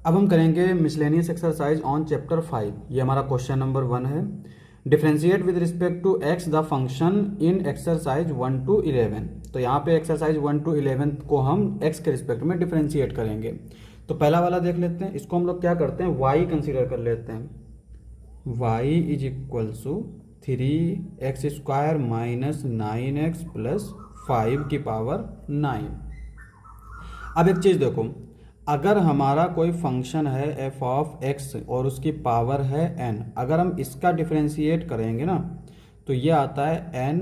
अब हम करेंगे मिसलेनियस एक्सरसाइज ऑन चैप्टर 5। ये हमारा क्वेश्चन नंबर 1 है। Differentiate with respect to x the function in exercise 1 to 11। तो यहाँ पे एक्सरसाइज 1 to 11 को हम एक्स के रिस्पेक्ट में डिफरेंशिएट करेंगे। तो पहला वाला देख लेते हैं। इसको हम लोग क्या करते हैं, वाई कंसिडर कर लेते हैं। Y is equal to 3x² minus 9x plus 5 की पावर 9। अब एक चीज़ देखो, अगर हमारा कोई फंक्शन है एफ ऑफ एक्स और उसकी पावर है n, अगर हम इसका डिफरेंशिएट करेंगे ना तो ये आता है n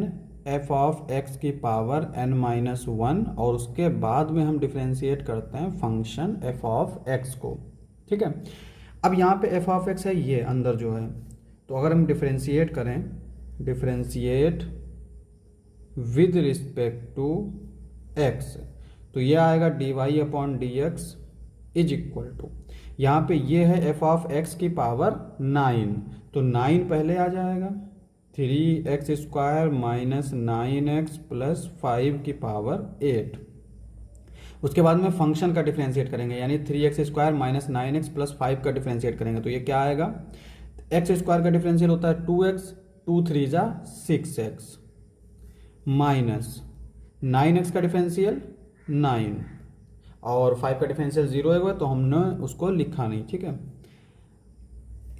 एफ ऑफ एक्स की पावर n-1 और उसके बाद में हम डिफरेंशिएट करते हैं फंक्शन एफ ऑफ एक्स को। ठीक है, अब यहाँ पे एफ ऑफ एक्स है ये अंदर जो है, तो अगर हम डिफरेंशिएट करें, differentiate with respect to x, तो ये आएगा dy/dx इज इक्वल टू, यहाँ पे ये है एफ ऑफ एक्स की पावर 9, तो 9 पहले आ जाएगा, 3x² माइनस 9x प्लस 5 की पावर 8। उसके बाद में फंक्शन का डिफरेंशिएट करेंगे, यानी 3x² माइनस 9x प्लस 5 का डिफरेंशिएट करेंगे, तो ये क्या आएगा, x² का डिफरेंशियल होता है 2x, 2 3 जा 6x माइनस 9x का डिफरेंशियल 9 और 5 का डिफरेंशियल 0 है, तो हमने उसको लिखा नहीं। ठीक है,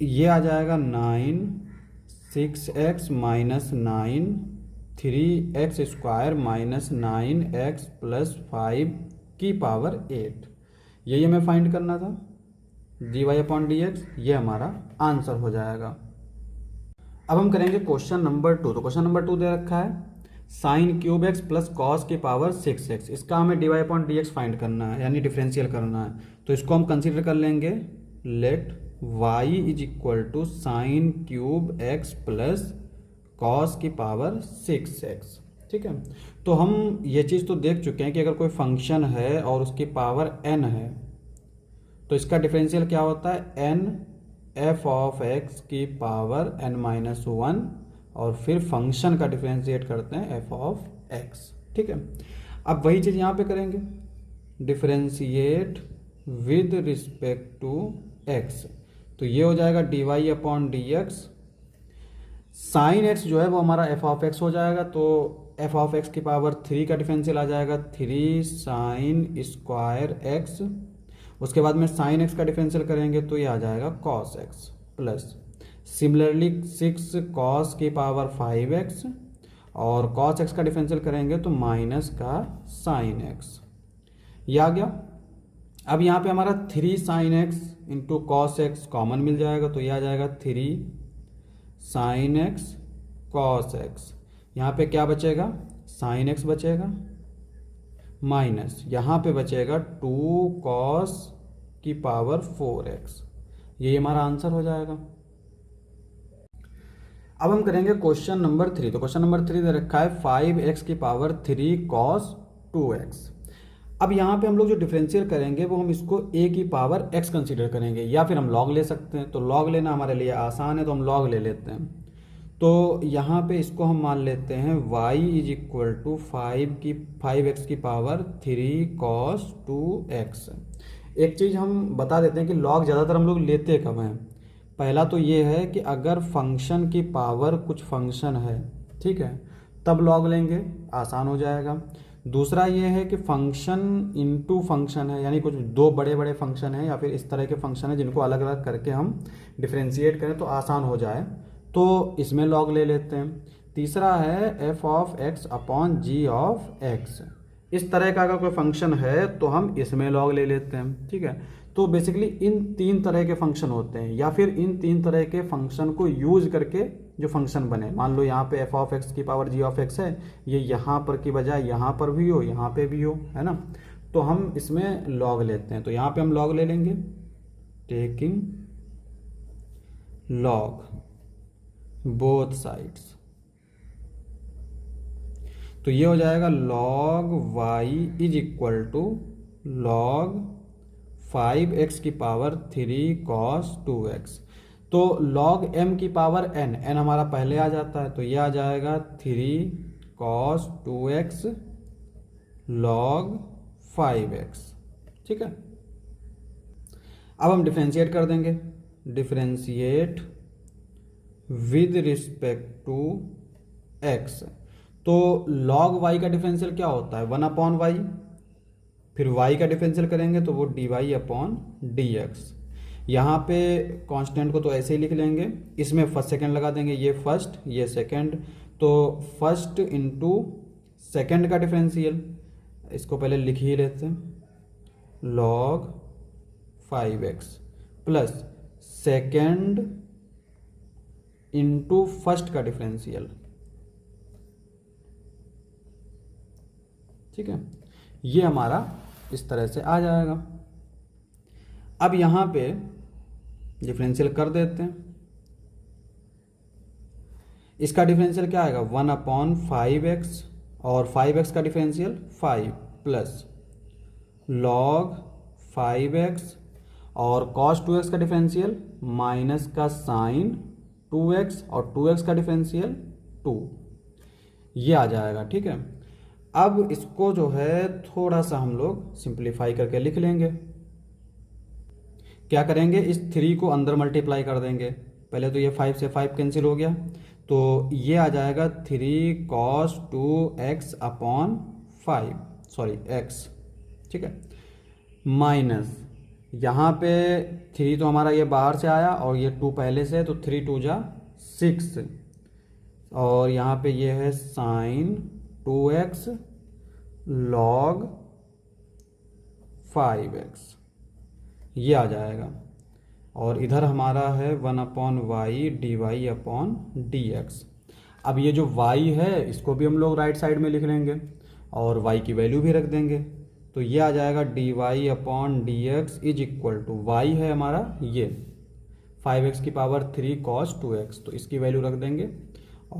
ये आ जाएगा 9 6x minus 9 3x² minus 9x plus 5 की पावर 8। यही हमें फाइंड करना था, dy/dx, ये हमारा आंसर हो जाएगा। अब हम करेंगे क्वेश्चन नंबर 2। तो क्वेश्चन नंबर 2 दे रखा है sign cube x plus cos की पावर 6x। इसका हमें dy/dx फाइंड करना है, यानी डिफरेंशियल करना है। तो इसको हम कंसीडर कर लेंगे, let y is equal to sine cube x plus cos की पावर 6x। ठीक है, तो हम ये चीज़ तो देख चुके हैं कि अगर कोई फंक्शन है और उसकी पावर n है तो इसका डिफरेंशियल क्या होता है, n एफ ऑफ एक्स की पावर n-1 और फिर फंक्शन का डिफरेंशिएट करते हैं एफ ऑफ एक्स। ठीक है, अब वही चीज़ यहाँ पे करेंगे, differentiate with respect to x, तो ये हो जाएगा dy/dx। साइन एक्स जो है वो हमारा एफ ऑफ एक्स हो जाएगा, तो एफ ऑफ एक्स की पावर 3 का डिफरेंशियल आ जाएगा 3 साइन स्क्वायर एक्स। उसके बाद में साइन एक्स का डिफरेंशियल करेंगे तो ये आ जाएगा cos x plus similarly 6 cos की पावर 5x और कॉस एक्स का डिफरेंशियल करेंगे तो माइनस का साइन एक्स, ये आ गया। अब यहाँ पे हमारा 3 sine x into cos x common मिल जाएगा, तो ये आ जाएगा 3 साइन एक्स कॉस एक्स। यहाँ पे क्या बचेगा, साइन एक्स बचेगा माइनस यहाँ पे बचेगा 2 कॉस की पावर 4x। ये हमारा आंसर हो जाएगा। अब हम करेंगे क्वेश्चन नंबर 3। तो क्वेश्चन नंबर 3 दे रखा है 5x की पावर 3 cos 2x। अब यहाँ पे हम लोग जो डिफरेंशियल करेंगे वो हम इसको a की पावर x कंसीडर करेंगे, या फिर हम लॉग ले सकते हैं। तो लॉग लेना हमारे लिए आसान है, तो हम लॉग ले लेते हैं। तो यहाँ पे इसको हम मान लेते हैं y is equal to 5x की पावर 3 cos 2x। एक चीज़ हम बता देते हैं कि लॉग ज़्यादातर हम लोग लेते कब हैं। पहला तो ये है कि अगर फंक्शन की पावर कुछ फंक्शन है, ठीक है, तब लॉग लेंगे, आसान हो जाएगा। दूसरा ये है कि फंक्शन इनटू फंक्शन है, यानी कुछ दो बड़े बड़े फंक्शन हैं या फिर इस तरह के फंक्शन हैं जिनको अलग अलग करके हम डिफरेंशिएट करें तो आसान हो जाए, तो इसमें लॉग ले लेते हैं। तीसरा है f of x upon g of x. इस तरह का अगर कोई फंक्शन है तो हम इसमें लॉग ले लेते हैं। ठीक है, तो बेसिकली इन 3 तरह के फंक्शन होते हैं, या फिर इन 3 तरह के फंक्शन को यूज करके जो फंक्शन बने। मान लो यहाँ पे एफ ऑफ एक्स की पावर जी ऑफ एक्स है, ये यहाँ पर की बजाय यहाँ पर भी हो, यहाँ पे भी हो, है ना, तो हम इसमें लॉग लेते हैं। तो यहाँ पे हम लॉग ले लेंगे, टेकिंग लॉग बोथ साइड्स, तो ये हो जाएगा log y is equal to log 5x की पावर 3 cos 2x। तो log m की पावर n हमारा पहले आ जाता है, तो ये आ जाएगा 3 cos 2x log 5x। ठीक है, अब हम डिफ्रेंशिएट कर देंगे, differentiate with respect to x. तो log y का डिफरेंशियल क्या होता है, 1/y। फिर y का डिफरेंशियल करेंगे तो वो dy/dx। यहाँ पे कांस्टेंट को तो ऐसे ही लिख लेंगे, इसमें फर्स्ट सेकंड लगा देंगे, ये फर्स्ट ये सेकंड, तो फर्स्ट इंटू सेकंड का डिफरेंशियल, इसको पहले लिख ही लेते हैं, log 5x plus second into first का डिफरेंशियल। ठीक है, ये हमारा इस तरह से आ जाएगा। अब यहाँ पे डिफरेंशियल कर देते हैं, इसका डिफरेंशियल क्या आएगा 1/5x और 5x का डिफरेंशियल 5 प्लस log 5x और cos 2x का डिफरेंशियल माइनस का साइन 2x और 2x का डिफरेंशियल 2, ये आ जाएगा। ठीक है, अब इसको जो है थोड़ा सा हम लोग सिंप्लीफाई करके लिख लेंगे। क्या करेंगे, इस 3 को अंदर मल्टीप्लाई कर देंगे। पहले तो ये 5 से 5 कैंसिल हो गया, तो ये आ जाएगा 3 cos 2x/5, सॉरी x। ठीक है, माइनस यहाँ पे 3 तो हमारा ये बाहर से आया और ये 2 पहले से है, तो 3 2 जा 6 और यहाँ पे ये है साइन 2x log 5x, ये आ जाएगा। और इधर हमारा है 1/y dy/dx। अब ये जो y है इसको भी हम लोग राइट साइड में लिख लेंगे और y की वैल्यू भी रख देंगे, तो ये आ जाएगा dy/dx is equal to y है हमारा ये 5x की पावर 3 cos 2x, तो इसकी वैल्यू रख देंगे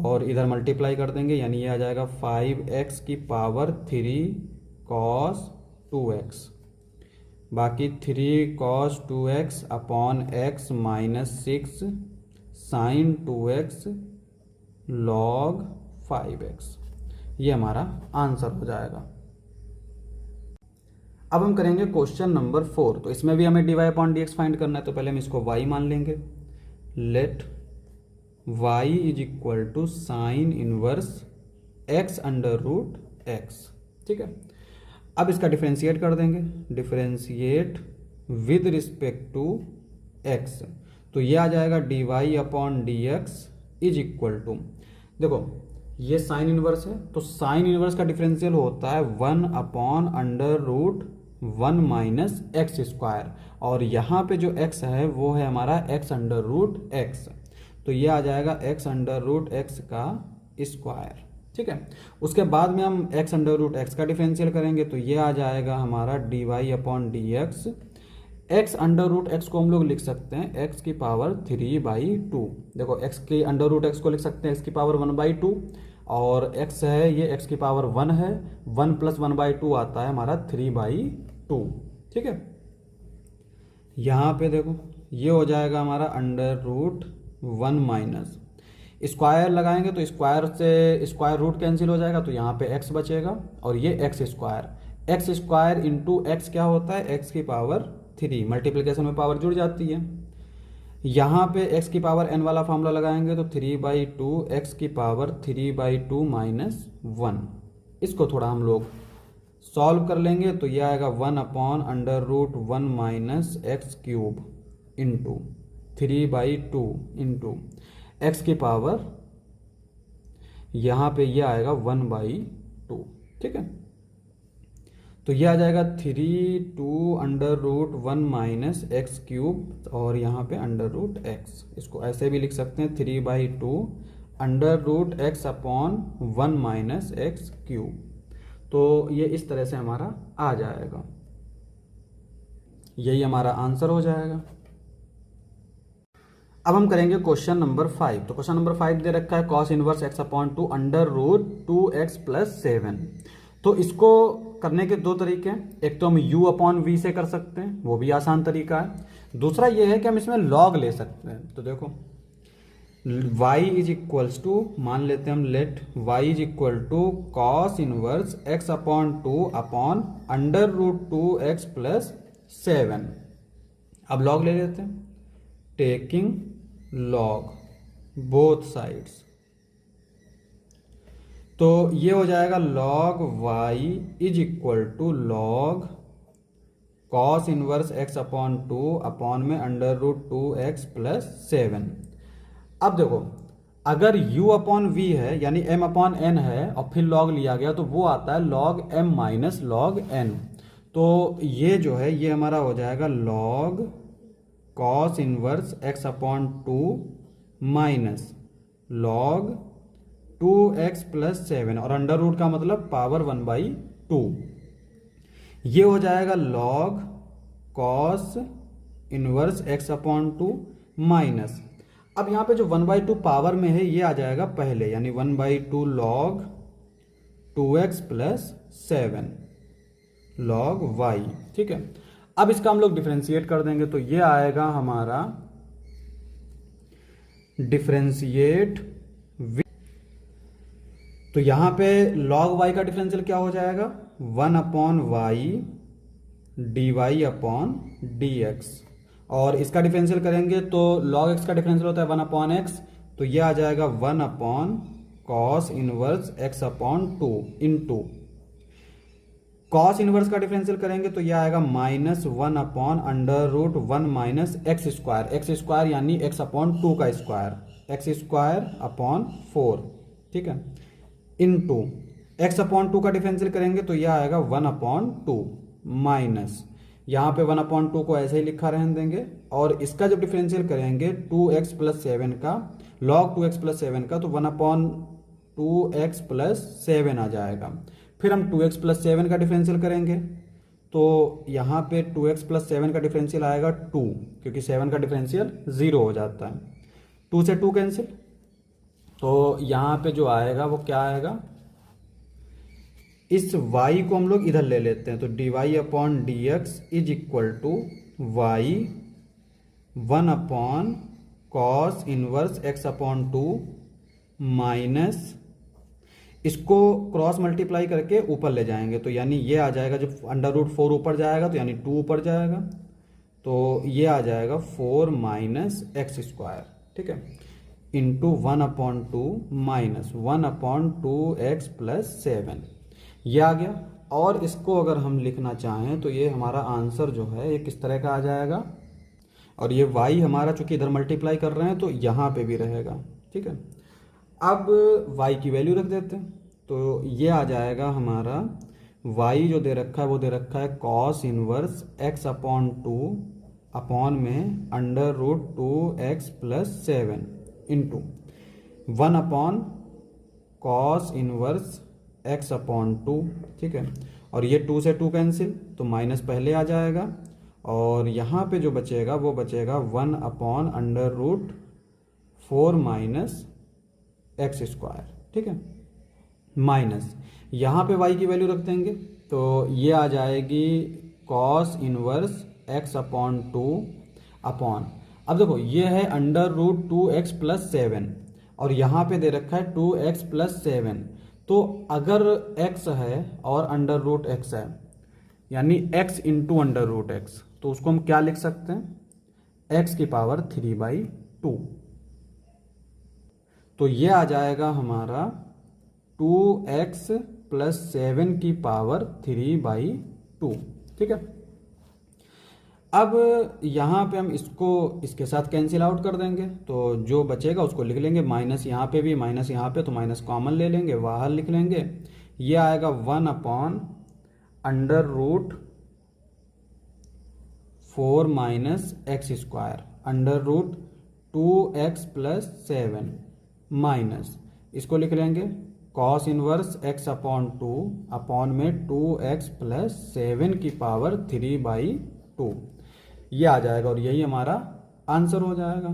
और इधर मल्टीप्लाई कर देंगे, यानी ये आ जाएगा 5x की पावर 3 cos 2x, बाकी 3 cos 2x/x minus 6 sign 2x log 5x, ये हमारा आंसर हो जाएगा। अब हम करेंगे क्वेश्चन नंबर 4। तो इसमें भी हमें dy/dx फाइंड करना है, तो पहले हम इसको y मान लेंगे। Let y is equal to sine inverse x/√x। ठीक है, अब इसका डिफरेंशिएट कर देंगे, differentiate with respect to x, तो ये आ जाएगा dy/dx इज इक्वल टू, देखो ये साइन इनवर्स है, तो साइन इनवर्स का डिफरेंशियल होता है 1/√1 माइनस एक्स स्क्वायर, और यहाँ पे जो x है वो है हमारा x/√x, तो ये आ जाएगा x/√x का स्क्वायर। ठीक है, उसके बाद में हम x/√x का डिफरेंशियल करेंगे, तो ये आ जाएगा हमारा dy/dx। x/√x को हम लोग लिख सकते हैं x की पावर 3/2। देखो x के √x को लिख सकते हैं x की पावर 1/2, और x है ये x की पावर 1 है, 1 प्लस 1/2 आता है हमारा 3/2। ठीक है, यहाँ पे देखो ये हो जाएगा हमारा √1 माइनस स्क्वायर लगाएंगे, तो स्क्वायर से स्क्वायर रूट कैंसिल हो जाएगा, तो यहाँ पे x बचेगा और ये x स्क्वायर इंटू एक्स क्या होता है x की पावर 3, मल्टीप्लिकेशन में पावर जुड़ जाती है। यहाँ पे x की पावर n वाला फॉर्मूला लगाएंगे, तो 3/2 x की पावर 3/2 माइनस 1, इसको थोड़ा हम लोग सॉल्व कर लेंगे, तो यह आएगा 1/√1 minus x cube into 3/2 into x की पावर, यहाँ पे यह आएगा 1/2। ठीक है, तो यह आ जाएगा 3/2 माइनस एक्स क्यूब और यहाँ पे √x, इसको ऐसे भी लिख सकते हैं 3/2 √x/1 माइनस एक्स क्यूब, तो ये इस तरह से हमारा आ जाएगा, यही हमारा आंसर हो जाएगा। अब हम करेंगे क्वेश्चन नंबर 5। तो क्वेश्चन नंबर 5 दे रखा है cos इनवर्स x/2 √2x + 7। तो इसको करने के दो तरीके हैं, एक तो हम u/v से कर सकते हैं, वो भी आसान तरीका है। दूसरा ये है कि हम इसमें log ले सकते हैं। तो देखो y इज इक्वल्स टू, मान लेते हैं हम let y is equal to cos inverse x/2 √2x + 7। अब लॉग ले लेते हैं, टेकिंग लॉग बोथ साइड्स, तो ये हो जाएगा log y is equal to log cos inverse x upon 2 upon में अंडर रूट 2x प्लस 7। अब देखो, अगर u अपॉन v है यानी m अपॉन n है और फिर log लिया गया तो वो आता है log m minus log n। तो ये जो है ये हमारा हो जाएगा log cos inverse x upon 2 minus log 2x plus 7 और अंडर रूट का मतलब पावर 1/2। ये हो जाएगा log cos inverse x upon 2 minus, अब यहाँ पे जो 1/2 पावर में है ये आ जाएगा पहले, यानी 1/2 log 2x plus 7 log y। ठीक है, अब इसका हम लोग डिफरेंशिएट कर देंगे तो ये आएगा हमारा डिफरेंशिएट, तो यहां पे log y का डिफरेंशियल क्या हो जाएगा 1 upon y d y upon d x, और इसका डिफरेंशियल करेंगे तो log x का डिफरेंशियल होता है 1 अपॉन एक्स, तो ये आ जाएगा 1 upon cos inverse x upon 2 into cos inverse का डिफरेंशियल करेंगे तो यह आएगा -1 upon under root 1 minus x square यानी x अपॉन 2 का स्क्वायर, एक्स स्क्वायर अपॉन 4। ठीक है, इनटू x अपॉन 2 का डिफरेंशियल करेंगे तो यह आएगा 1 अपॉन 2 माइनस, यहाँ पे 1 अपॉन 2 को ऐसे ही लिखा रहने देंगे, और इसका जब डिफरेंशियल करेंगे 2x प्लस 7 का, log 2x प्लस 7 का, तो 1 अपॉन 2x प्लस 7 आ जाएगा। फिर हम 2x प्लस 7 का डिफरेंशियल करेंगे तो यहाँ पे 2x प्लस 7 का डिफरेंशियल आएगा 2, क्योंकि 7 का डिफरेंशियल 0 हो जाता है, 2 से 2 कैंसिल, तो यहाँ पे जो आएगा वो क्या आएगा, इस y को हम लोग इधर ले लेते हैं, तो dy upon d x is equal to y 1 upon cos inverse x upon 2 minus, इसको क्रॉस मल्टीप्लाई करके ऊपर ले जाएंगे तो यानी ये आ जाएगा, जब अंडर रूट 4 ऊपर जाएगा तो यानी 2 ऊपर जाएगा, तो ये आ जाएगा 4 माइनस एक्स स्क्वायर। ठीक है, into 1 upon 2 minus 1 upon 2x plus 7, ये आ गया। और इसको अगर हम लिखना चाहें तो ये हमारा आंसर जो है ये किस तरह का आ जाएगा, और ये y हमारा चूंकि इधर मल्टीप्लाई कर रहे हैं तो यहाँ पे भी रहेगा। ठीक है, अब y की वैल्यू रख देते हैं तो ये आ जाएगा हमारा, y जो दे रखा है वो दे रखा है cos inverse x upon 2 upon में under root 2x plus 7 into 1 upon cos inverse x upon 2। ठीक है, और ये 2 से 2 कैंसिल, तो माइनस पहले आ जाएगा, और यहाँ पे जो बचेगा वो बचेगा 1 upon under root 4 minus x square. ठीक है, माइनस यहाँ पे y की वैल्यू रख देंगे तो ये आ जाएगी cos inverse x upon 2 upon, अब देखो ये है अंडर रूट 2x प्लस 7 और यहाँ पे दे रखा है 2x प्लस 7, तो अगर x है और अंडर रूट x है यानी x into under root x, तो उसको हम क्या लिख सकते हैं, x की पावर 3/2, तो ये आ जाएगा हमारा 2x प्लस 7 की पावर 3/2। ठीक है, अब यहाँ पे हम इसको इसके साथ कैंसिल आउट कर देंगे, तो जो बचेगा उसको लिख लेंगे, माइनस यहाँ पे भी माइनस यहाँ पे, तो माइनस कॉमन ले लेंगे, बाहर लिख लेंगे, ये आएगा 1 upon under root 4 minus x square under root 2x plus 7 minus, इसको लिख लेंगे cos inverse x upon 2 upon में 2x प्लस 7 की पावर 3/2, ये आ जाएगा और यही हमारा आंसर हो जाएगा।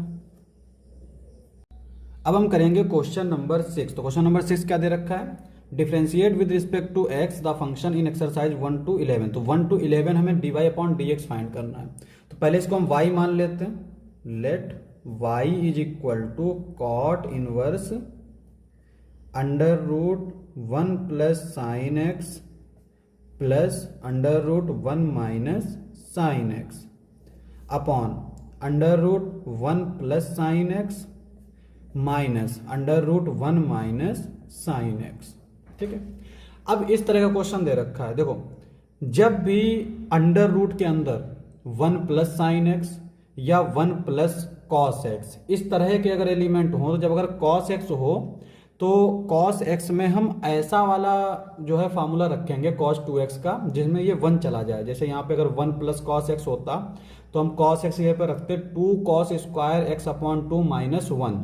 अब हम करेंगे क्वेश्चन नंबर 6। तो क्वेश्चन नंबर 6 क्या दे रखा है, differentiate with respect to x the function in exercise 1 to 11। तो 1 to 11 हमें dy अपॉन dx फाइंड करना है, तो पहले इसको हम y मान लेते हैं, let y is equal to cot inverse under root 1 plus sine x plus under root 1 minus sine x. Upon under root 1 plus sine x minus under root 1 minus sine x. ठीक है, अब इस तरह का question दे रखा है। देखो, जब भी अंडर रूट के अंदर 1 प्लस साइन एक्स या 1 प्लस कॉस एक्स इस तरह के अगर एलिमेंट हो, तो जब अगर कॉस एक्स हो तो कॉस एक्स में हम ऐसा वाला जो है फार्मूला रखेंगे cos 2x का, जिसमें ये 1 चला जाए। जैसे यहाँ पे अगर 1 प्लस कॉस एक्स होता तो हम cos एक्स यहाँ पे रखते 2 cos square x upon 2 minus 1,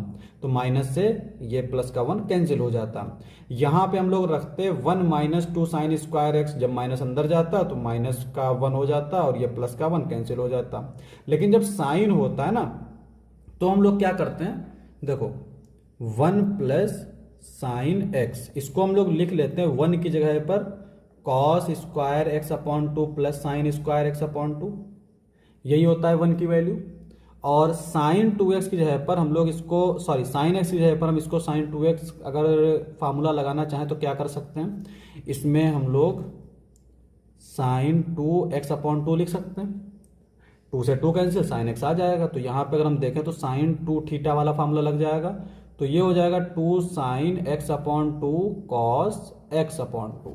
तो माइनस से ये प्लस का 1 कैंसिल हो जाता। यहाँ पे हम लोग रखते 1 माइनस 2 साइन स्क्वायर एक्स, जब माइनस अंदर जाता तो माइनस का 1 हो जाता और ये प्लस का 1 कैंसिल हो जाता। लेकिन जब साइन होता है ना, तो हम लोग क्या करते हैं, देखो 1 प्लस साइन एक्स, इसको हम लोग लिख लेते हैं 1 की जगह पर cos square x upon 2 plus sine square x upon 2, यही होता है 1 की वैल्यू। और साइन 2x की जगह पर हम लोग इसको, सॉरी साइन x की जगह पर हम इसको साइन 2x अगर फार्मूला लगाना चाहें तो क्या कर सकते हैं, इसमें हम लोग साइन 2x अपॉन 2 लिख सकते हैं। 2 से 2 कैंसिल, साइन x आ जाएगा। तो यहाँ पे अगर हम देखें तो साइन 2 थीटा वाला फार्मूला लग जाएगा, तो ये हो जाएगा 2 sine x upon 2 cos x upon 2,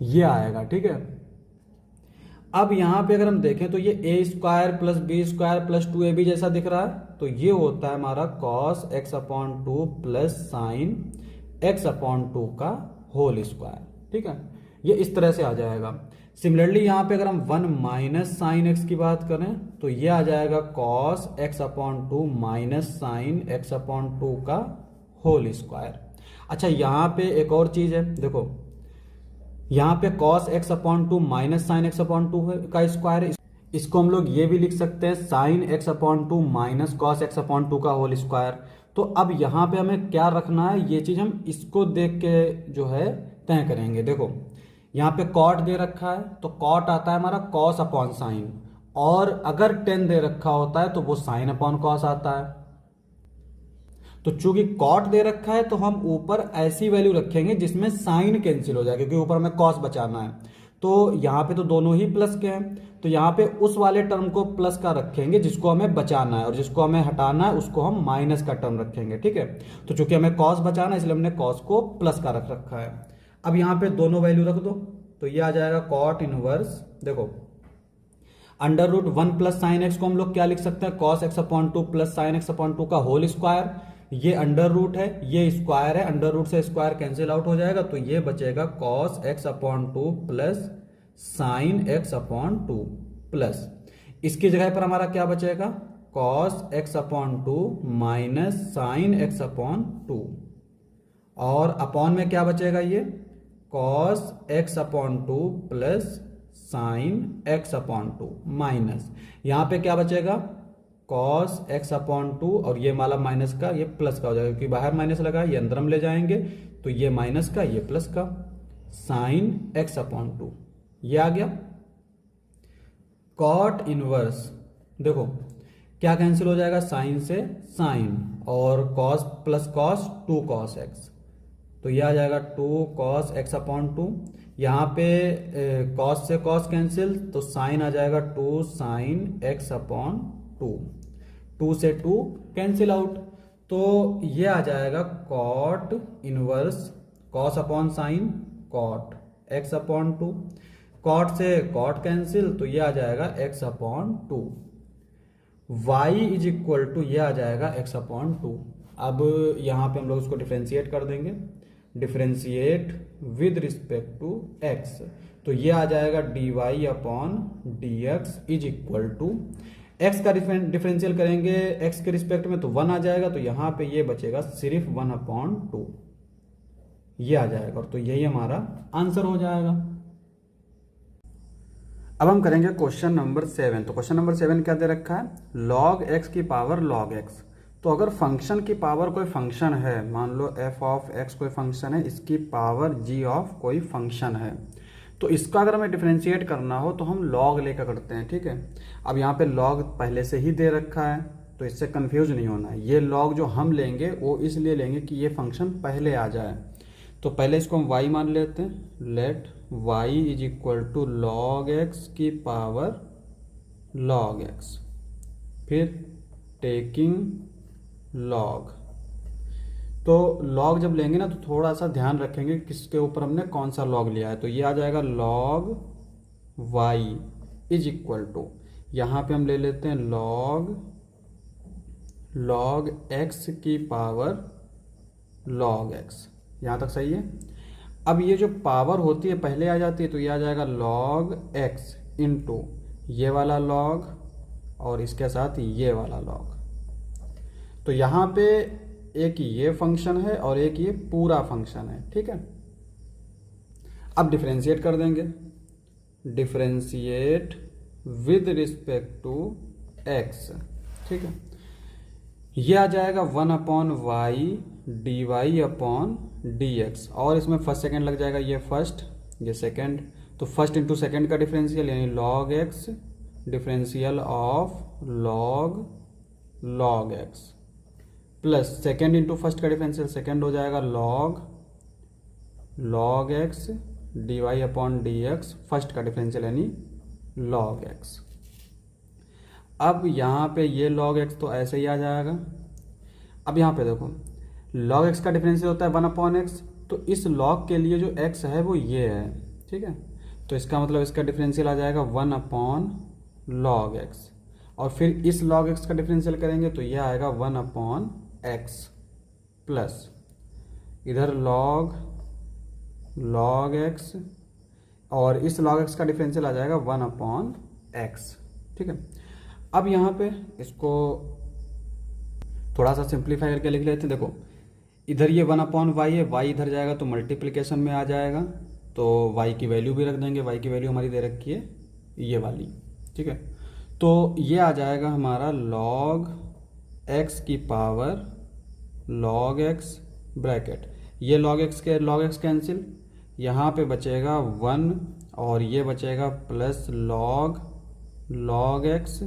ये आएगा। ठीक है, अब यहाँ पे अगर हम देखें तो ये a square plus b square plus 2ab जैसा दिख रहा है, तो ये होता है हमारा cos x upon 2 plus sign x upon 2 का होल स्क्वायर। ठीक है, ये इस तरह से आ जाएगा। सिमिलरली यहाँ पे अगर हम 1 माइनस साइन एक्स की बात करें तो ये आ जाएगा cos x upon 2 minus sine x upon 2 का होल स्क्वायर। अच्छा, यहाँ पे एक और चीज है, देखो यहाँ पे cos x upon 2 minus sine x upon 2 का स्क्वायर है, इसको हम लोग ये भी लिख सकते हैं sign x upon 2 minus cos x upon 2 का होल स्क्वायर। तो अब यहाँ पे हमें क्या रखना है, ये चीज हम इसको देख के जो है तय करेंगे। देखो यहाँ पे कॉट दे रखा है तो कॉट आता है हमारा कॉस अपॉन साइन, और अगर टेन दे रखा होता है तो वो साइन अपॉन कॉस आता है। तो चूंकि कॉट दे रखा है तो हम ऊपर ऐसी वैल्यू रखेंगे जिसमें साइन कैंसिल हो जाए, क्योंकि ऊपर हमें कॉस बचाना है। तो यहाँ पे तो दोनों ही प्लस के हैं, तो यहाँ पे उस वाले टर्म को प्लस का रखेंगे जिसको हमें बचाना है, और जिसको हमें हटाना है उसको हम माइनस का टर्म रखेंगे। ठीक है, तो चूंकि हमें कॉस बचाना है इसलिए हमने कॉस को प्लस का रख रखा है। अब यहाँ पे दोनों वैल्यू रख दो, तो ये आ जाएगा कॉट इनवर्स, देखो under root 1 plus sine x को हम लोग क्या लिख सकते हैं, cos x upon 2 plus sine x upon 2 का होल स्क्वायर। ये अंडर रूट है, ये स्क्वायर है, अंडर रूट से स्क्वायर कैंसिल आउट हो जाएगा, तो ये बचेगा cos x upon 2 plus sine x upon 2 plus, इसकी जगह पर हमारा क्या बचेगा, cos x upon 2 minus sine x upon 2, और अपॉन में क्या बचेगा, ये cos x upon 2 plus sine x upon 2 minus, यहाँ पे क्या बचेगा, कॉस एक्स अपॉन 2, और ये वाला माइनस का ये प्लस का हो जाएगा, क्योंकि बाहर माइनस लगा, ये अंदर हम ले जाएंगे, तो ये माइनस का ये प्लस का, साइन एक्स अपॉन 2 ये आ गया। कॉट इनवर्स, देखो क्या कैंसिल हो जाएगा, साइन से साइन, और cos plus cos 2 cos x, तो ये आ जाएगा 2 कॉस एक्स अपॉन 2, यहाँ पे कॉस से कॉस कैंसिल, तो साइन आ जाएगा 2 साइन एक्स अपॉन 2, 2 से 2 कैंसिल आउट, तो ये आ जाएगा cot inverse cos upon sine cot x upon 2, cot से कॉट कैंसिल, तो ये आ जाएगा x upon 2, y is equal to ये आ जाएगा एक्स अपॉन 2। अब यहाँ पे हम लोग उसको डिफ्रेंशिएट कर देंगे, differentiate with respect to x, तो ये आ जाएगा dy upon dx is equal to x का डिफरेंशियल करेंगे x के रिस्पेक्ट में तो 1 आ जाएगा, तो यहाँ पे ये बचेगा सिर्फ 1 अपॉन 2, ये आ जाएगा, तो यही हमारा आंसर हो जाएगा। अब हम करेंगे क्वेश्चन नंबर 7। तो क्वेश्चन नंबर 7 क्या दे रखा है, log x की पावर log x। तो अगर फंक्शन की पावर कोई फंक्शन है, मान लो f ऑफ x कोई फंक्शन है, इसकी पावर g ऑफ कोई फंक्शन है, तो इसका अगर हमें डिफरेंशिएट करना हो तो हम log लेकर करते हैं। ठीक है, अब यहाँ पे log पहले से ही दे रखा है तो इससे कंफ्यूज नहीं होना है। ये log जो हम लेंगे वो इसलिए लेंगे कि ये फंक्शन पहले आ जाए, तो पहले इसको हम y मान लेते हैं, let y is equal to log x की पावर log x। फिर टेकिंग लॉग। तो लॉग जब लेंगे ना तो थोड़ा सा ध्यान रखेंगे किसके ऊपर हमने कौन सा लॉग लिया है। तो ये आ जाएगा log y is equal to, यहाँ पे हम ले लेते हैं लॉग एक्स की पावर लॉग एक्स। यहाँ तक सही है। अब ये जो पावर होती है पहले आ जाती है, तो ये आ जाएगा लॉग एक्स इंटू ये वाला लॉग और इसके साथ ये वाला लॉग। तो यहाँ पे एक ये फंक्शन है और एक ये पूरा फंक्शन है, ठीक है। अब डिफरेंशिएट कर देंगे, differentiate with respect to x, ठीक है। ये आ जाएगा 1/y dy/dx, और इसमें फर्स्ट सेकंड लग जाएगा, ये फर्स्ट ये सेकंड, तो फर्स्ट इंटू सेकंड का डिफरेंशियल यानी log x differential of log x plus second into first का डिफरेंशियल सेकेंड हो जाएगा log x dy/dx, फर्स्ट का डिफरेंशियल यानी log x। अब यहाँ पे ये log x तो ऐसे ही आ जाएगा। अब यहाँ पे देखो log x का डिफरेंशियल होता है 1/x, तो इस log के लिए जो x है वो ये है, ठीक है। तो इसका मतलब इसका डिफरेंशियल आ जाएगा 1/log x, और फिर इस log x का डिफरेंशियल करेंगे तो ये आएगा 1/x प्लस इधर log x, और इस log x का डिफरेंशियल आ जाएगा 1/x, ठीक है। अब यहाँ पे इसको थोड़ा सा सिंप्लीफाई करके लिख लेते हैं। देखो इधर ये 1/y है, y इधर जाएगा तो मल्टीप्लिकेशन में आ जाएगा, तो y की वैल्यू भी रख देंगे। y की वैल्यू हमारी दे रखी है ये वाली, ठीक है। तो ये आ जाएगा हमारा log x की पावर log x ब्रैकेट, ये log x कैंसिल, यहाँ पे बचेगा 1 और ये बचेगा प्लस log x,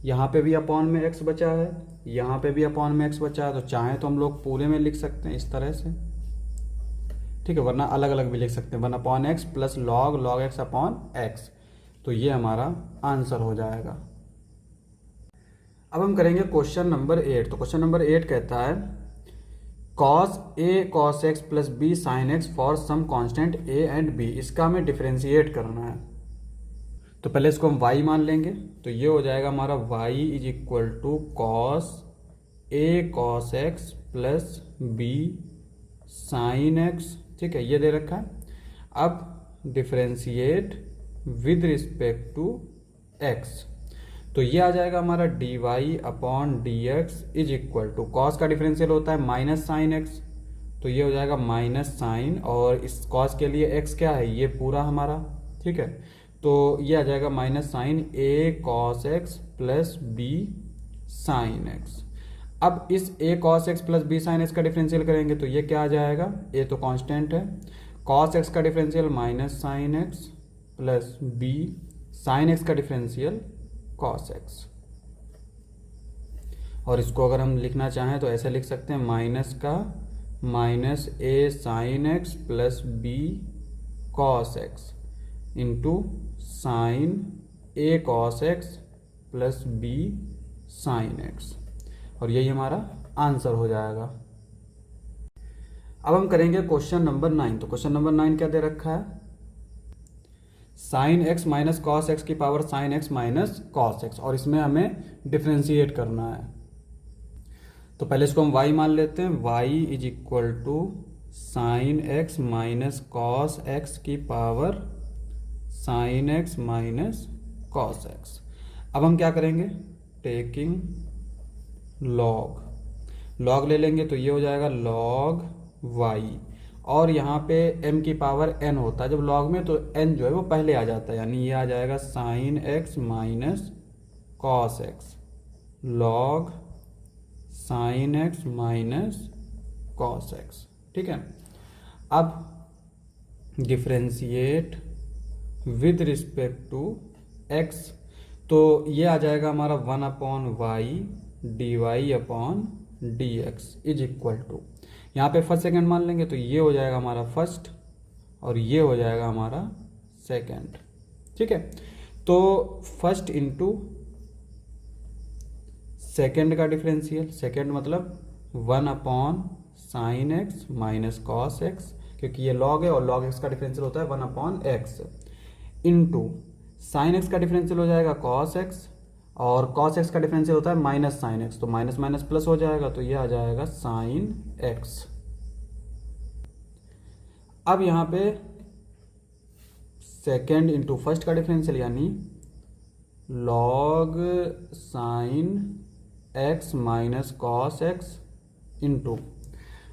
यहाँ पे भी अपॉन में x बचा है, यहाँ पे भी अपॉन में x बचा है। तो चाहे तो हम लोग पूरे में लिख सकते हैं इस तरह से, ठीक है, वरना अलग अलग भी लिख सकते हैं 1/x plus log x upon x। तो ये हमारा आंसर हो जाएगा। अब हम करेंगे क्वेश्चन नंबर 8। तो क्वेश्चन नंबर 8 कहता है cos a cos x plus b sin x for some constant a and b, इसका हमें डिफरेंशिएट करना है। तो पहले इसको हम y मान लेंगे, तो ये हो जाएगा हमारा y is equal to cos a cos x plus b sin x, ठीक है, ये दे रखा है। अब differentiate with respect to x, तो ये आ जाएगा हमारा dy/dx is equal to cos का डिफरेंशियल होता है माइनस साइन x, तो ये हो जाएगा माइनस साइन, और इस cos के लिए x क्या है, ये पूरा हमारा, ठीक है। तो ये आ जाएगा minus sine a cos x plus b sin x। अब इस a cos x plus b sin x का डिफरेंशियल करेंगे तो ये क्या आ जाएगा, a तो कांस्टेंट है, cos x का differential minus sine x plus b sin x का डिफरेंशियल cos x। और इसको अगर हम लिखना चाहें तो ऐसे लिख सकते हैं माइनस का minus a sin x plus b cos x into sine a cos x plus b sin x, और यही हमारा आंसर हो जाएगा। अब हम करेंगे क्वेश्चन नंबर 9। तो क्वेश्चन नंबर 9 क्या दे रखा है, sine x minus cos x की power sine x minus cos x, और इसमें हमें डिफरेंशिएट करना है। तो पहले इसको हम y मान लेते हैं, y is equal to sine x minus cos x की power sine x minus cos x. अब हम क्या करेंगे, टेकिंग लॉग ले लेंगे, तो ये हो जाएगा log y, और यहाँ पे m की पावर n होता है जब log में, तो n जो है वो पहले आ जाता है, यानी ये आ जाएगा sine x minus cos x log sine x minus cos x, ठीक है। अब differentiate with respect to x, तो ये आ जाएगा हमारा 1/y dy/dx is equal to, यहाँ पे फर्स्ट सेकंड मान लेंगे, तो ये हो जाएगा हमारा फर्स्ट और ये हो जाएगा हमारा सेकंड, ठीक है। तो फर्स्ट इंटू सेकेंड का डिफरेंशियल, सेकेंड मतलब 1/sin x minus cos x, क्योंकि ये लॉग है और लॉग एक्स का डिफरेंशियल होता है 1/x, इंटू साइन एक्स का डिफरेंशियल हो जाएगा कॉस एक्स, और कॉस एक्स का डिफरेंशियल होता है माइनस साइन एक्स, तो माइनस माइनस प्लस हो जाएगा, तो ये आ जाएगा साइन एक्स। अब यहाँ पे सेकेंड इंटू फर्स्ट का डिफरेंशियल यानी log sine x minus cos x into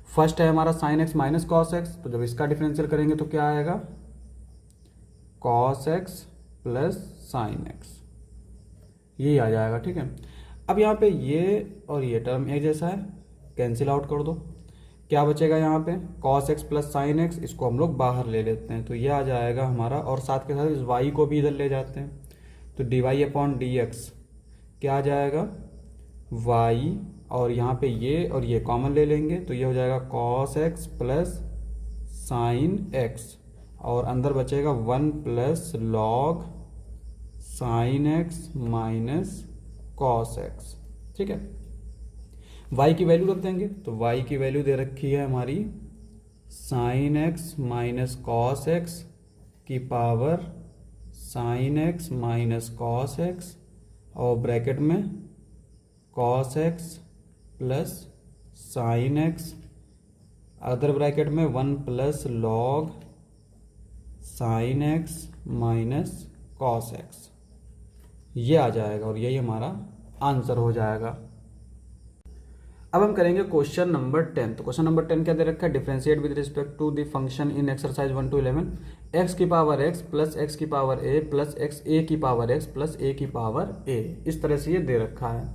first है हमारा sign x minus cos x, तो जब इसका डिफरेंशियल करेंगे तो क्या आएगा, cos x plus sine x, यही आ जाएगा। ठीक है, अब यहाँ पे ये और ये टर्म एक जैसा है, कैंसिल आउट कर दो, क्या बचेगा यहाँ पे, cos x plus sine x, इसको हम लोग बाहर ले लेते हैं, तो ये आ जाएगा हमारा, और साथ के साथ इस वाई को भी इधर ले जाते हैं, तो d y upon d x क्या आ जाएगा, वाई, और यहाँ पे ये और ये कॉमन ले लेंगे, तो ये हो जाएगा cos x plus sine x, और अंदर बचेगा 1 plus log sine x minus cos x. ठीक है, y की वैल्यू रख देंगे, तो y की वैल्यू दे रखी है हमारी sine x minus cos x की power sine x minus cos x, और ब्रैकेट में cos x plus sine x, other bracket में 1 plus log sine x minus cos x, ये आ जाएगा, और यही हमारा आंसर हो जाएगा। अब हम करेंगे क्वेश्चन नंबर 10। तो क्वेश्चन नंबर 10 क्या दे रखा है, differentiate with respect to the function in exercise 1 to 11 x की पावर एक्स प्लस एक्स की power a plus x a की पावर एक्स प्लस ए की पावर ए, इस तरह से ये दे रखा है।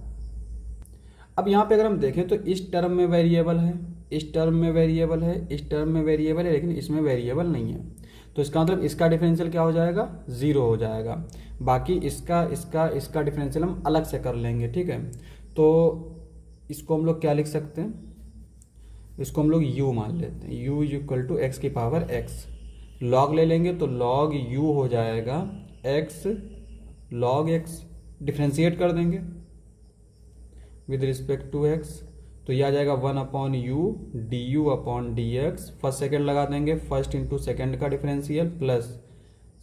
अब यहाँ पे अगर हम देखें तो इस टर्म में वेरिएबल है, इस टर्म में वेरिएबल है, इस टर्म में वेरिएबल है, लेकिन इसमें वेरिएबल नहीं है, तो इसका मतलब इसका डिफरेंशियल क्या हो जाएगा, 0 हो जाएगा। बाकी इसका डिफरेंशियल हम अलग से कर लेंगे। ठीक है, तो इसको हम लोग क्या लिख सकते हैं, इसको हम लोग u मान लेते हैं, u इक्वल टू एक्स की पावर x, लॉग ले लेंगे तो लॉग u हो जाएगा x लॉग x, डिफरेंशिएट कर देंगे विद रिस्पेक्ट टू x, तो यह आ जाएगा 1/u du अपॉन dx, फर्स्ट सेकेंड लगा देंगे, फर्स्ट इंटू सेकेंड का differential plus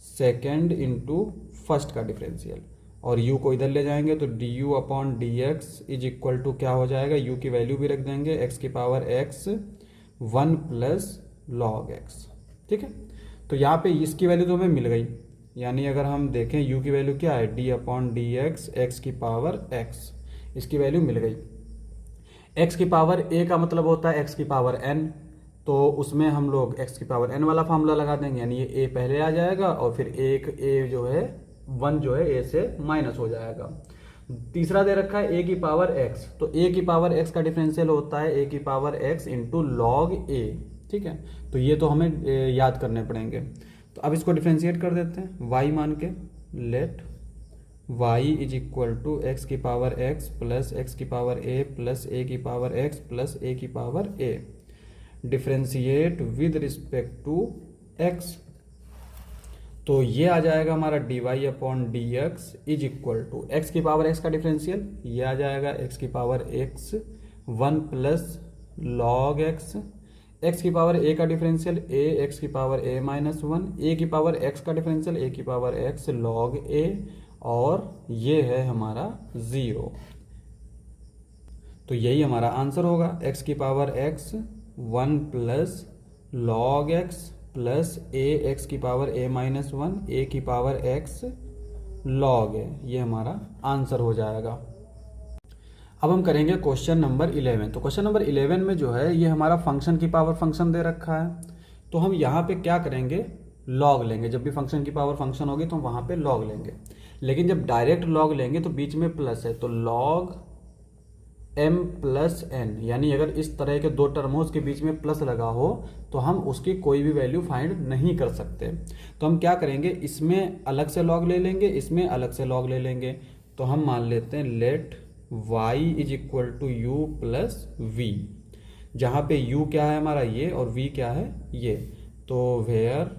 second into first का डिफरेंशियल, और u को इधर ले जाएंगे तो du अपॉन d x is equal to क्या हो जाएगा, u की वैल्यू भी रख देंगे x की power x 1 plus log x। ठीक है, तो यहाँ पे इसकी वैल्यू तो हमें मिल गई, यानी अगर हम देखें u की वैल्यू क्या है, d upon d x x की पावर x, इसकी वैल्यू मिल गई। x की पावर a का मतलब होता है x की पावर n, तो उसमें हम लोग x की पावर n वाला फार्मूला लगा देंगे, यानी ये a पहले आ जाएगा और फिर एक a जो है 1 जो है a से माइनस हो जाएगा। तीसरा दे रखा है a की पावर x, तो a की पावर x का डिफरेंशियल होता है a की power x into log a। ठीक है, तो ये तो हमें याद करने पड़ेंगे, तो अब इसको डिफरेंशिएट कर देते हैं y मान के, let y is equal to x की पावर x प्लस एक्स की पावर a प्लस a की पावर x प्लस a की power a, differentiate with respect to x, तो ये आ जाएगा हमारा d y upon d x is equal to x की पावर एक्स का डिफरेंशियल, ये आ जाएगा एक्स की power x 1 plus log x, x की पावर ए का डिफरेंशियल ए एक्स की पावर ए माइनस 1, ए की पावर एक्स का डिफरेंशियल ए की पावर एक्स लॉग ए, और ये है हमारा 0, तो यही हमारा आंसर होगा, एक्स की power x 1 plus log x plus a x की पावर ए माइनस 1 ए की पावर एक्स लॉग है, ये हमारा आंसर हो जाएगा। अब हम करेंगे क्वेश्चन नंबर 11। तो क्वेश्चन नंबर 11 में जो है ये हमारा फंक्शन की पावर फंक्शन दे रखा है, तो हम यहाँ पे क्या करेंगे, लॉग लेंगे, जब भी फंक्शन की पावर फंक्शन होगी तो हम वहाँ पे लॉग लेंगे, लेकिन जब डायरेक्ट लॉग लेंगे तो बीच में प्लस है, तो लॉग m प्लस n, यानी अगर इस तरह के दो टर्म हो उसके बीच में प्लस लगा हो तो हम उसकी कोई भी वैल्यू फाइंड नहीं कर सकते, तो हम क्या करेंगे, इसमें अलग से लॉग ले लेंगे, इसमें अलग से लॉग ले लेंगे, तो हम मान लेते हैं let y is equal to u plus v, जहाँ पे u क्या है हमारा ये और v क्या है ये, तो where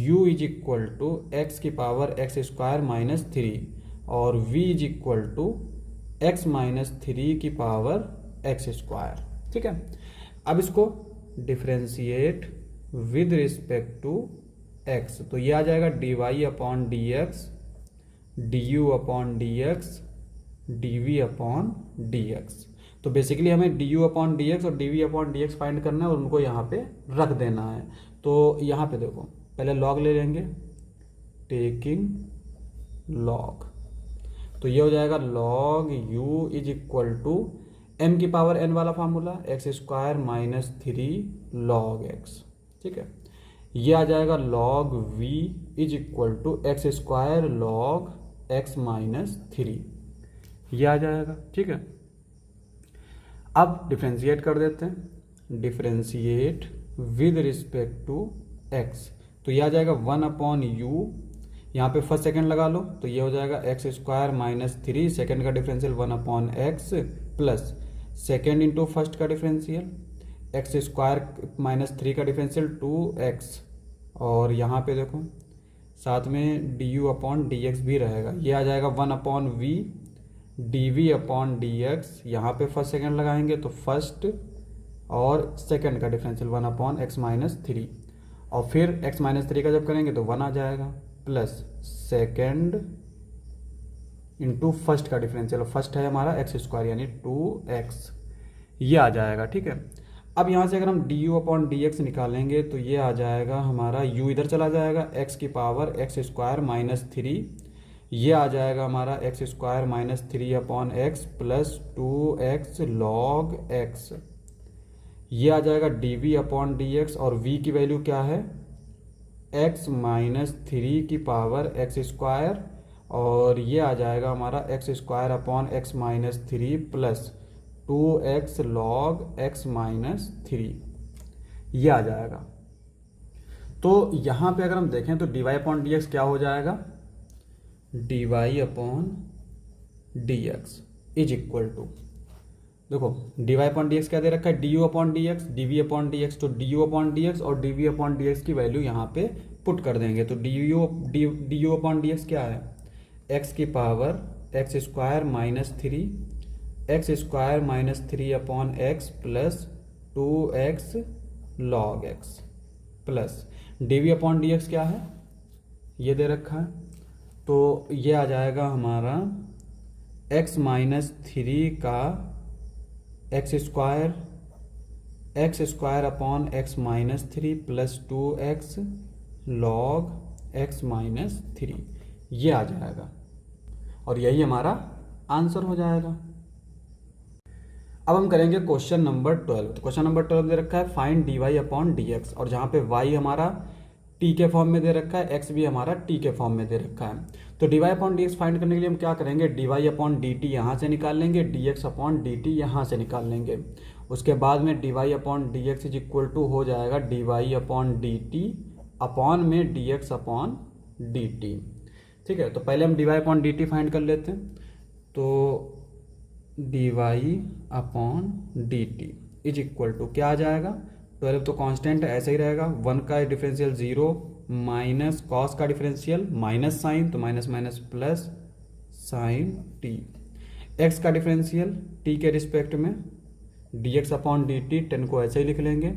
u is equal to x की पावर एक्स स्क्वायर माइनस 3 और v is equal to x minus 3 की पावर एक्स स्क्वायर। ठीक है, अब इसको differentiate with respect to x, तो ये आ जाएगा d y upon d x, d u upon d x, d v upon d x. तो बेसिकली हमें d u upon d x और d v upon d x find करना है और उनको यहाँ पे रख देना है। तो यहाँ पे देखो, पहले लॉग ले लेंगे, टेकिंग लॉग, तो ये हो जाएगा log u is equal to m की पावर एन वाला formula, x square minus 3 log x. ठीक है, ये आ जाएगा log v is equal to x square log x minus 3, ये आ जाएगा। ठीक है, अब डिफ्रेंशिएट कर देते हैं, differentiate with respect to x, तो ये आ जाएगा 1 अपॉन यू, यहाँ पे फर्स्ट सेकंड लगा लो, तो ये हो जाएगा एक्स स्क्वायर माइनस 3, सेकेंड का differential 1 upon x plus second into first का डिफरेंशियल एक्स स्क्वायर माइनस 3 का डिफरेंशियल 2x, और यहाँ पे देखो साथ में d u upon d x भी रहेगा, ये आ जाएगा 1 upon v d v upon d x, यहाँ पे फर्स्ट सेकेंड लगाएंगे तो फर्स्ट और सेकेंड का डिफरेंशियल 1 अपॉन एक्स माइनस 3, और फिर x माइनस 3 का जब करेंगे तो 1 आ जाएगा प्लस सेकेंड इंटू फर्स्ट का डिफरेंशियल, फर्स्ट है हमारा एक्स स्क्वायर यानी 2x, ये आ जाएगा। ठीक है, अब यहाँ से अगर हम D u upon d x निकालेंगे तो ये आ जाएगा हमारा u इधर चला जाएगा, x की पावर एक्स स्क्वायर माइनस 3, ये आ जाएगा हमारा x square minus 3 upon x plus 2x log x, ये आ जाएगा d v upon d x, और v की वैल्यू क्या है x माइनस 3 की पावर एक्स स्क्वायर, और ये आ जाएगा हमारा x square upon x minus 3 plus 2x log x minus 3, ये आ जाएगा। तो यहाँ पे अगर हम देखें तो d y upon d x क्या हो जाएगा, d y upon d x is equal to, देखो d y upon d x क्या दे रखा है, d u upon d x, d v upon d x, तो d u upon d x और d v upon d x की value यहाँ पे पुट कर देंगे, तो d u upon d x क्या है, एक्स की power x square minus 3, x square minus 3 upon x plus 2x log x, plus d v upon d x क्या है, ये दे रखा है, तो ये आ जाएगा हमारा x माइनस 3 का x square upon x minus 3 plus 2x log x minus 3, ये आ जाएगा, और यही हमारा आंसर हो जाएगा। अब हम करेंगे क्वेश्चन नंबर 12। तो क्वेश्चन नंबर 12 दे रखा है find d y upon d x, और जहाँ पे y हमारा t के फॉर्म में दे रखा है, x भी हमारा t के फॉर्म में दे रखा है। तो d y upon d x find करने के लिए हम क्या करेंगे, d y upon d t यहाँ से निकाल लेंगे, d x upon d t यहाँ से निकाल लेंगे, उसके बाद में d y upon d x is equal to हो जाएगा d y upon d t upon में d x upon d t. ठीक है, तो पहले हम d y upon d t find कर लेते हैं, तो d y upon d t is equal to क्या आ जाएगा, 12 तो कांस्टेंट है ऐसे ही रहेगा, 1 का डिफरेंशियल 0 माइनस कॉस का डिफरेंशियल माइनस साइन, तो minus minus plus sine t, x का डिफरेंशियल टी के रिस्पेक्ट में d x upon d t, 10 को ऐसे ही लिख लेंगे,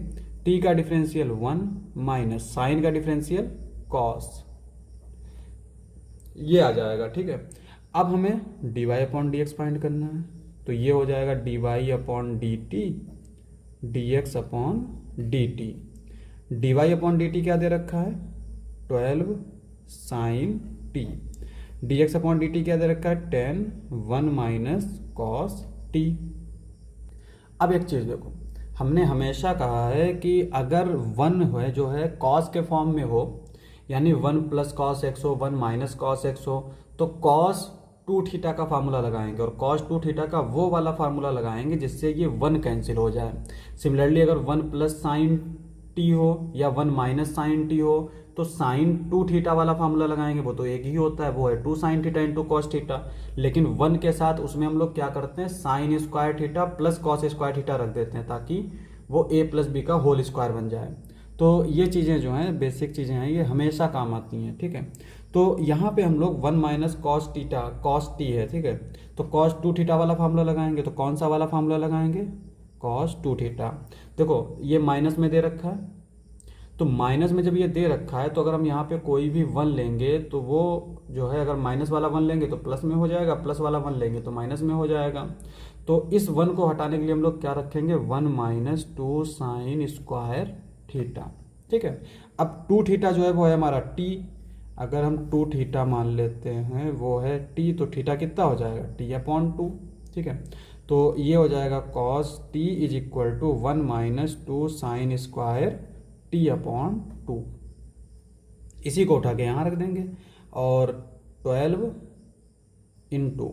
टी का डिफरेंशियल 1 माइनस साइन का डिफरेंशियल कॉस, ये आ जाएगा। ठीक है, अब हमें d y upon d x find करना है, तो ये हो जाएगा d y upon d t d x upon d t, d y upon d t क्या दे रखा है 12 sine t, d x upon d t क्या दे रखा है 10 1 माइनस कॉस टी। अब एक चीज़ देखो, हमने हमेशा कहा है कि अगर 1 है जो है कॉस के फॉर्म में हो, यानी 1 प्लस कॉस एक्स हो 1 माइनस कॉस एक्स हो, तो कॉस 2 थीटा का फार्मूला लगाएंगे, और कॉस 2 थीटा का वो वाला फार्मूला लगाएंगे जिससे ये 1 कैंसिल हो जाए। सिमिलरली अगर 1 प्लस साइन टी हो या 1 माइनस साइन टी हो, तो साइन 2 थीटा वाला फार्मूला लगाएंगे, वो तो एक ही होता है, वो है 2 sine theta into cos theta, लेकिन 1 के साथ उसमें हम लोग क्या करते हैं sign square theta plus cos square theta रख देते हैं, ताकि वो a प्लस बी का होल स्क्वायर बन जाए। तो ये चीज़ें जो हैं बेसिक चीज़ें हैं, ये हमेशा काम आती हैं। ठीक है, तो यहाँ पे हम लोग 1 माइनस कॉस टी है, ठीक है, तो तो cos 2 थीटा वाला फार्मूला लगाएंगे। तो कौन सा वाला फार्मूला लगाएंगे? cos 2 theta. देखो ये माइनस में दे रखा है, तो माइनस में जब ये दे रखा है तो अगर हम यहाँ पे कोई भी वन लेंगे तो वो जो है, अगर माइनस वाला वन लेंगे तो प्लस में हो जाएगा, प्लस वाला वन लेंगे तो माइनस में हो जाएगा। तो इस वन को हटाने के लिए हम लोग क्या रखेंगे? 1 माइनस 2 साइन स्क्वायर थीटा। ठीक है, अब 2 थीटा जो है वो है हमारा टी। अगर हम 2 थीटा मान लेते हैं वो है टी, तो थीटा कितना हो जाएगा? t/2। ठीक है, तो ये हो जाएगा cos t is equal to 1 minus 2 sine square t/2। इसी को उठा के यहाँ रख देंगे और 12 इंटू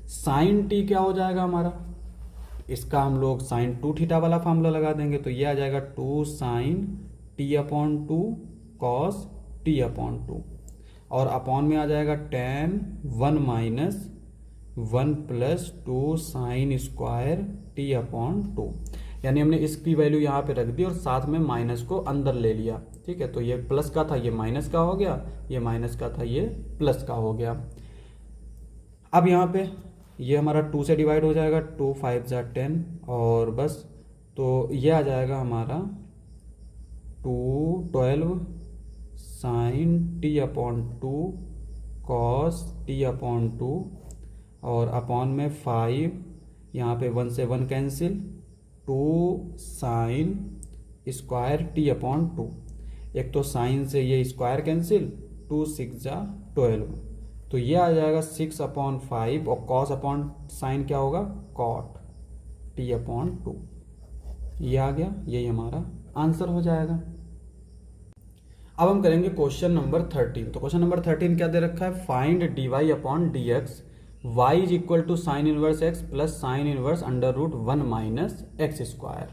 साइन टी क्या हो जाएगा हमारा? इसका हम लोग साइन 2 थीटा वाला फार्मूला लगा देंगे, तो ये आ जाएगा 2 साइन t/2 कॉस t/2 और अपॉन में आ जाएगा tan 1 minus 1 plus 2 sine square t/2। यानी हमने इसकी वैल्यू यहाँ पे रख दी और साथ में माइनस को अंदर ले लिया। ठीक है, तो ये प्लस का था ये माइनस का हो गया, ये माइनस का था ये प्लस का हो गया। अब यहाँ पे ये हमारा 2 से डिवाइड हो जाएगा, 2 5 जा 10 और बस, तो ये आ जाएगा हमारा 12 साइन t/2 कॉस t/2 और अपॉन में 5, यहाँ पे 1 से 1 कैंसिल, 2 साइन स्क्वायर t/2। एक तो साइन से ये स्क्वायर कैंसिल, 2 6 जा 12, तो ये आ जाएगा 6/5 और कॉस अपॉन साइन क्या होगा? Cot t/2। ये आ गया, यही हमारा आंसर हो जाएगा। अब हम करेंगे क्वेश्चन नंबर 13। तो क्वेश्चन नंबर 13 क्या दे रखा है? Find dy/dx y is equal to sine inverse x plus sine inverse √1 minus x square.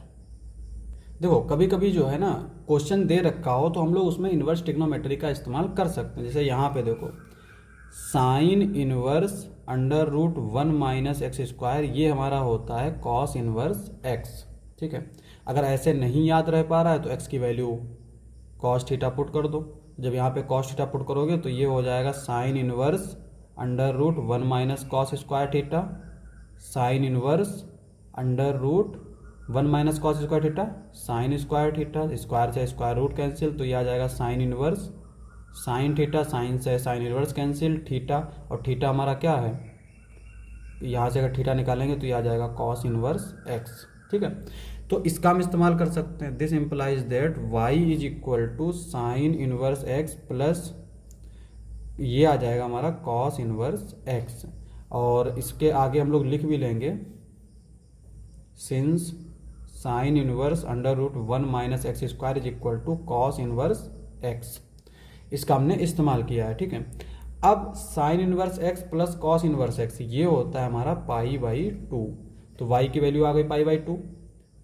देखो कभी कभी जो है ना क्वेश्चन दे रखा हो तो हम लोग उसमें इनवर्स ट्रिग्नोमेट्री का इस्तेमाल कर सकते हैं। जैसे यहाँ पे देखो sign inverse √1 minus x square, ये हमारा होता है कॉस इनवर्स एक्स। ठीक है, अगर ऐसे नहीं याद रह पा रहा है तो एक्स की वैल्यू कॉस थीटा पुट कर दो। जब यहाँ पे कॉस थीटा पुट करोगे तो ये हो जाएगा sine inverse √1 minus cos square theta, sine inverse √1 minus cos square theta, sine square theta, square से स्क्वायर रूट कैंसिल, तो ये आ जाएगा sine inverse sine theta, sine से साइन इनवर्स कैंसिल, थीटा, और थीटा हमारा क्या है? यहाँ से अगर थीटा निकालेंगे तो ये आ जाएगा कॉस इनवर्स एक्स। ठीक है, तो इसका हम इस्तेमाल कर सकते हैं। This implies that y is equal to sine inverse x plus ये आ जाएगा हमारा कॉस इनवर्स एक्स, और इसके आगे हम लोग लिख भी लेंगे since sine inverse √1 minus x square is equal to cos inverse x. इसका हमने इस्तेमाल किया है। ठीक है, अब sine inverse x plus cos inverse x ये होता है हमारा π/2, तो y की वैल्यू आ गई π/2।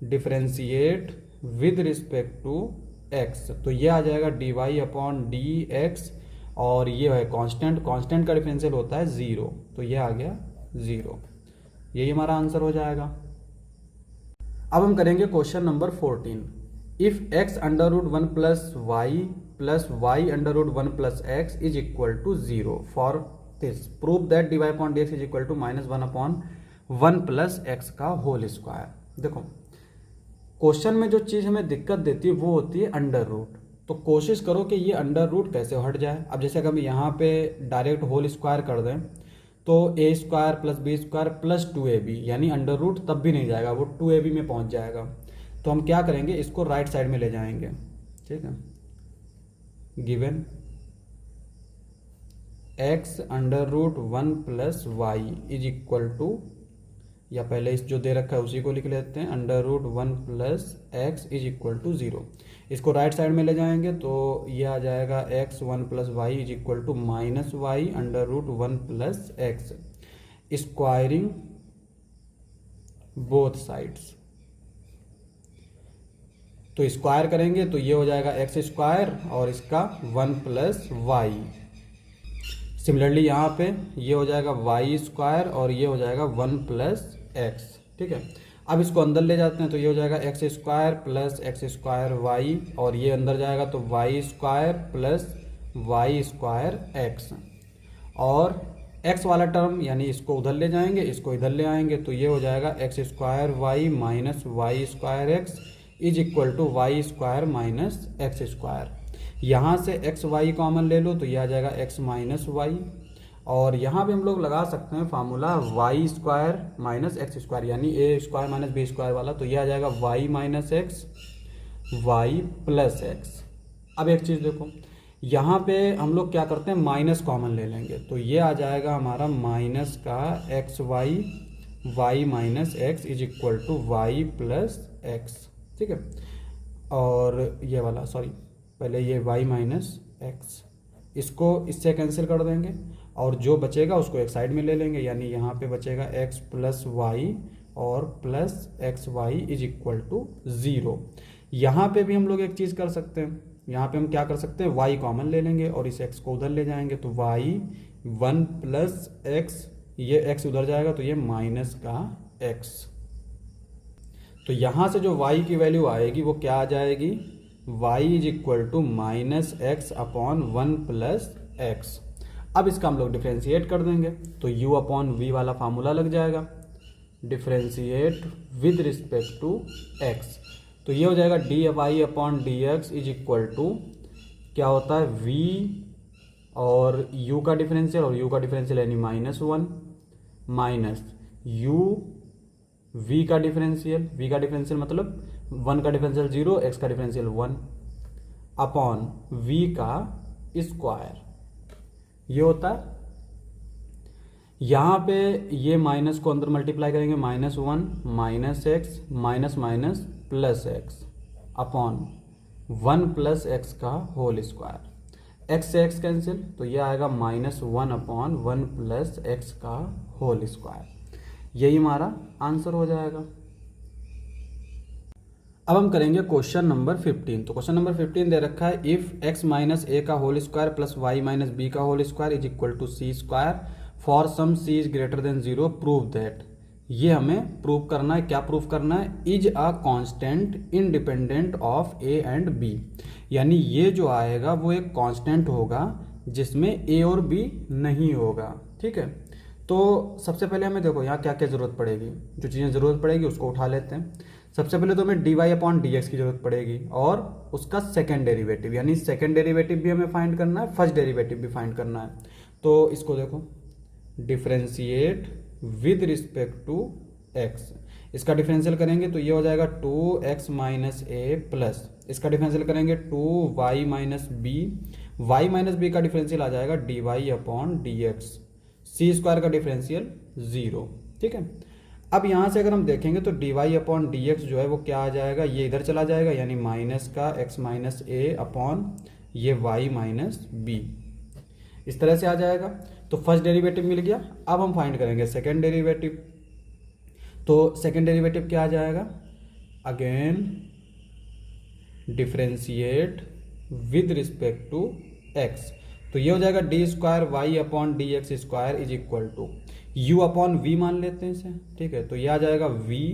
Differentiate with respect to x, तो ये आ जाएगा dy/dx, और ये है कांस्टेंट, कांस्टेंट का डिफरेंशियल होता है 0, तो ये आ गया 0। यही हमारा आंसर हो जाएगा। अब हम करेंगे question number 14। If x √1 plus y √1 plus x is equal to 0 for this prove that dy/dx is equal to -1/1 plus x का होल स्क्वायर। देखो क्वेश्चन में जो चीज़ हमें दिक्कत देती है वो होती है अंडर रूट, तो कोशिश करो कि ये अंडर रूट कैसे हट जाए। अब जैसे अगर हम यहाँ पे डायरेक्ट होल स्क्वायर कर दें तो a² plus b² plus 2ab, यानी अंडर रूट तब भी नहीं जाएगा, वो 2ab में पहुँच जाएगा। तो हम क्या करेंगे, इसको राइट साइड में ले जाएंगे। ठीक है, given x √1 plus y is equal to, या पहले इस जो दे रखा है उसी को लिख लेते हैं, √1 plus x is equal to 0। इसको राइट साइड में ले जाएंगे तो ये आ जाएगा x1 plus y is equal to minus y √1 plus x, squaring both sides. तो स्क्वायर करेंगे तो ये हो जाएगा x² और इसका 1 प्लस वाई। सिमिलरली यहाँ पे ये हो जाएगा y² और ये हो जाएगा 1 प्लस एक्स। ठीक है, अब इसको अंदर ले जाते हैं तो ये हो जाएगा x² प्लस x² y, और ये अंदर जाएगा तो y² प्लस y² x, और एक्स वाला टर्म यानी इसको उधर ले जाएंगे, इसको इधर ले आएंगे, तो ये हो जाएगा x square y minus y square x is equal to y square minus x square. यहाँ से एक्स वाई कॉमन ले लो तो ये आ जाएगा एक्स माइनस वाई, और यहाँ पे हम लोग लगा सकते हैं formula y square minus x square यानी a square minus b square वाला, तो ये आ जाएगा y minus x y plus x. अब एक चीज़ देखो, यहाँ पे हम लोग क्या करते हैं माइनस कॉमन ले लेंगे, तो ये आ जाएगा हमारा माइनस का x y y minus x is equal to y plus x, ठीक है। और ये वाला सॉरी पहले ये वाई माइनस एक्स, इसको इससे कैंसिल कर देंगे और जो बचेगा उसको एक साइड में ले लेंगे, यानी यहाँ पे बचेगा एक्स प्लस वाई और plus x y is equal to 0। यहाँ पे भी हम लोग एक चीज़ कर सकते हैं, यहाँ पे हम क्या कर सकते हैं y कॉमन ले लेंगे और इस x को उधर ले जाएंगे, तो y 1 प्लस एक्स, ये x उधर जाएगा तो ये माइनस का x। तो यहाँ से जो y की वैल्यू आएगी वो क्या आ जाएगी, y is equal to minus x upon 1 plus x. अब इसका हम लोग डिफ्रेंशिएट कर देंगे तो u अपॉन v वाला फार्मूला लग जाएगा, differentiate with respect to x, तो ये हो जाएगा d y upon d x is equal to क्या होता है v और u का डिफरेंशियल, और u का डिफरेंशियल यानी -1 माइनस u v का डिफरेंशियल, v का डिफरेंशियल मतलब 1 का डिफरेंशियल 0, x का डिफरेंशियल 1 अपॉन v का स्क्वायर, ये होता है। यहाँ पे ये माइनस को अंदर मल्टीप्लाई करेंगे, -1 minus x minus minus plus x upon 1 plus x का होल स्क्वायर, एक्स से एक्स कैंसिल तो ये आएगा -1 अपॉन 1 प्लस एक्स का होल स्क्वायर, यही हमारा आंसर हो जाएगा। अब हम करेंगे क्वेश्चन नंबर 15। तो क्वेश्चन नंबर 15 दे रखा है इफ x माइनस ए का whole square plus y minus b का whole square is equal to c square for some c is greater than 0 prove that. ये हमें प्रूव करना है, क्या प्रूव करना है, is a constant independent of a and b, यानी ये जो आएगा वो एक कांस्टेंट होगा जिसमें ए और बी नहीं होगा, ठीक है। तो सबसे पहले हमें देखो यहाँ क्या क्या जरूरत पड़ेगी, जो चीज़ें जरूरत पड़ेगी उसको उठा लेते हैं। सबसे पहले तो हमें d y upon d x की जरूरत पड़ेगी और उसका सेकेंड डेरिवेटिव, यानी सेकेंड डेरिवेटिव भी हमें फाइंड करना है, फर्स्ट डेरिवेटिव भी फाइंड करना है। तो इसको देखो differentiate with respect to x, इसका डिफरेंशियल करेंगे तो ये हो जाएगा 2x माइनस ए प्लस, इसका डिफरेंशियल करेंगे 2y minus b, y minus b का डिफरेंशियल आ जाएगा d y upon d x, c square का डिफरेंशियल 0, ठीक है। अब यहाँ से अगर हम देखेंगे तो d y upon d x जो है वो क्या आ जाएगा, ये इधर चला जाएगा यानी माइनस का x माइनस ए अपॉन ये y माइनस बी, इस तरह से आ जाएगा। तो फर्स्ट डेरिवेटिव मिल गया। अब हम फाइंड करेंगे सेकेंड डेरिवेटिव, तो सेकेंड डेरिवेटिव क्या आ जाएगा, again differentiate with respect to x, तो ये हो जाएगा d square y upon d x square is equal to u upon v मान लेते हैं इसे, ठीक है। तो ये आ जाएगा v,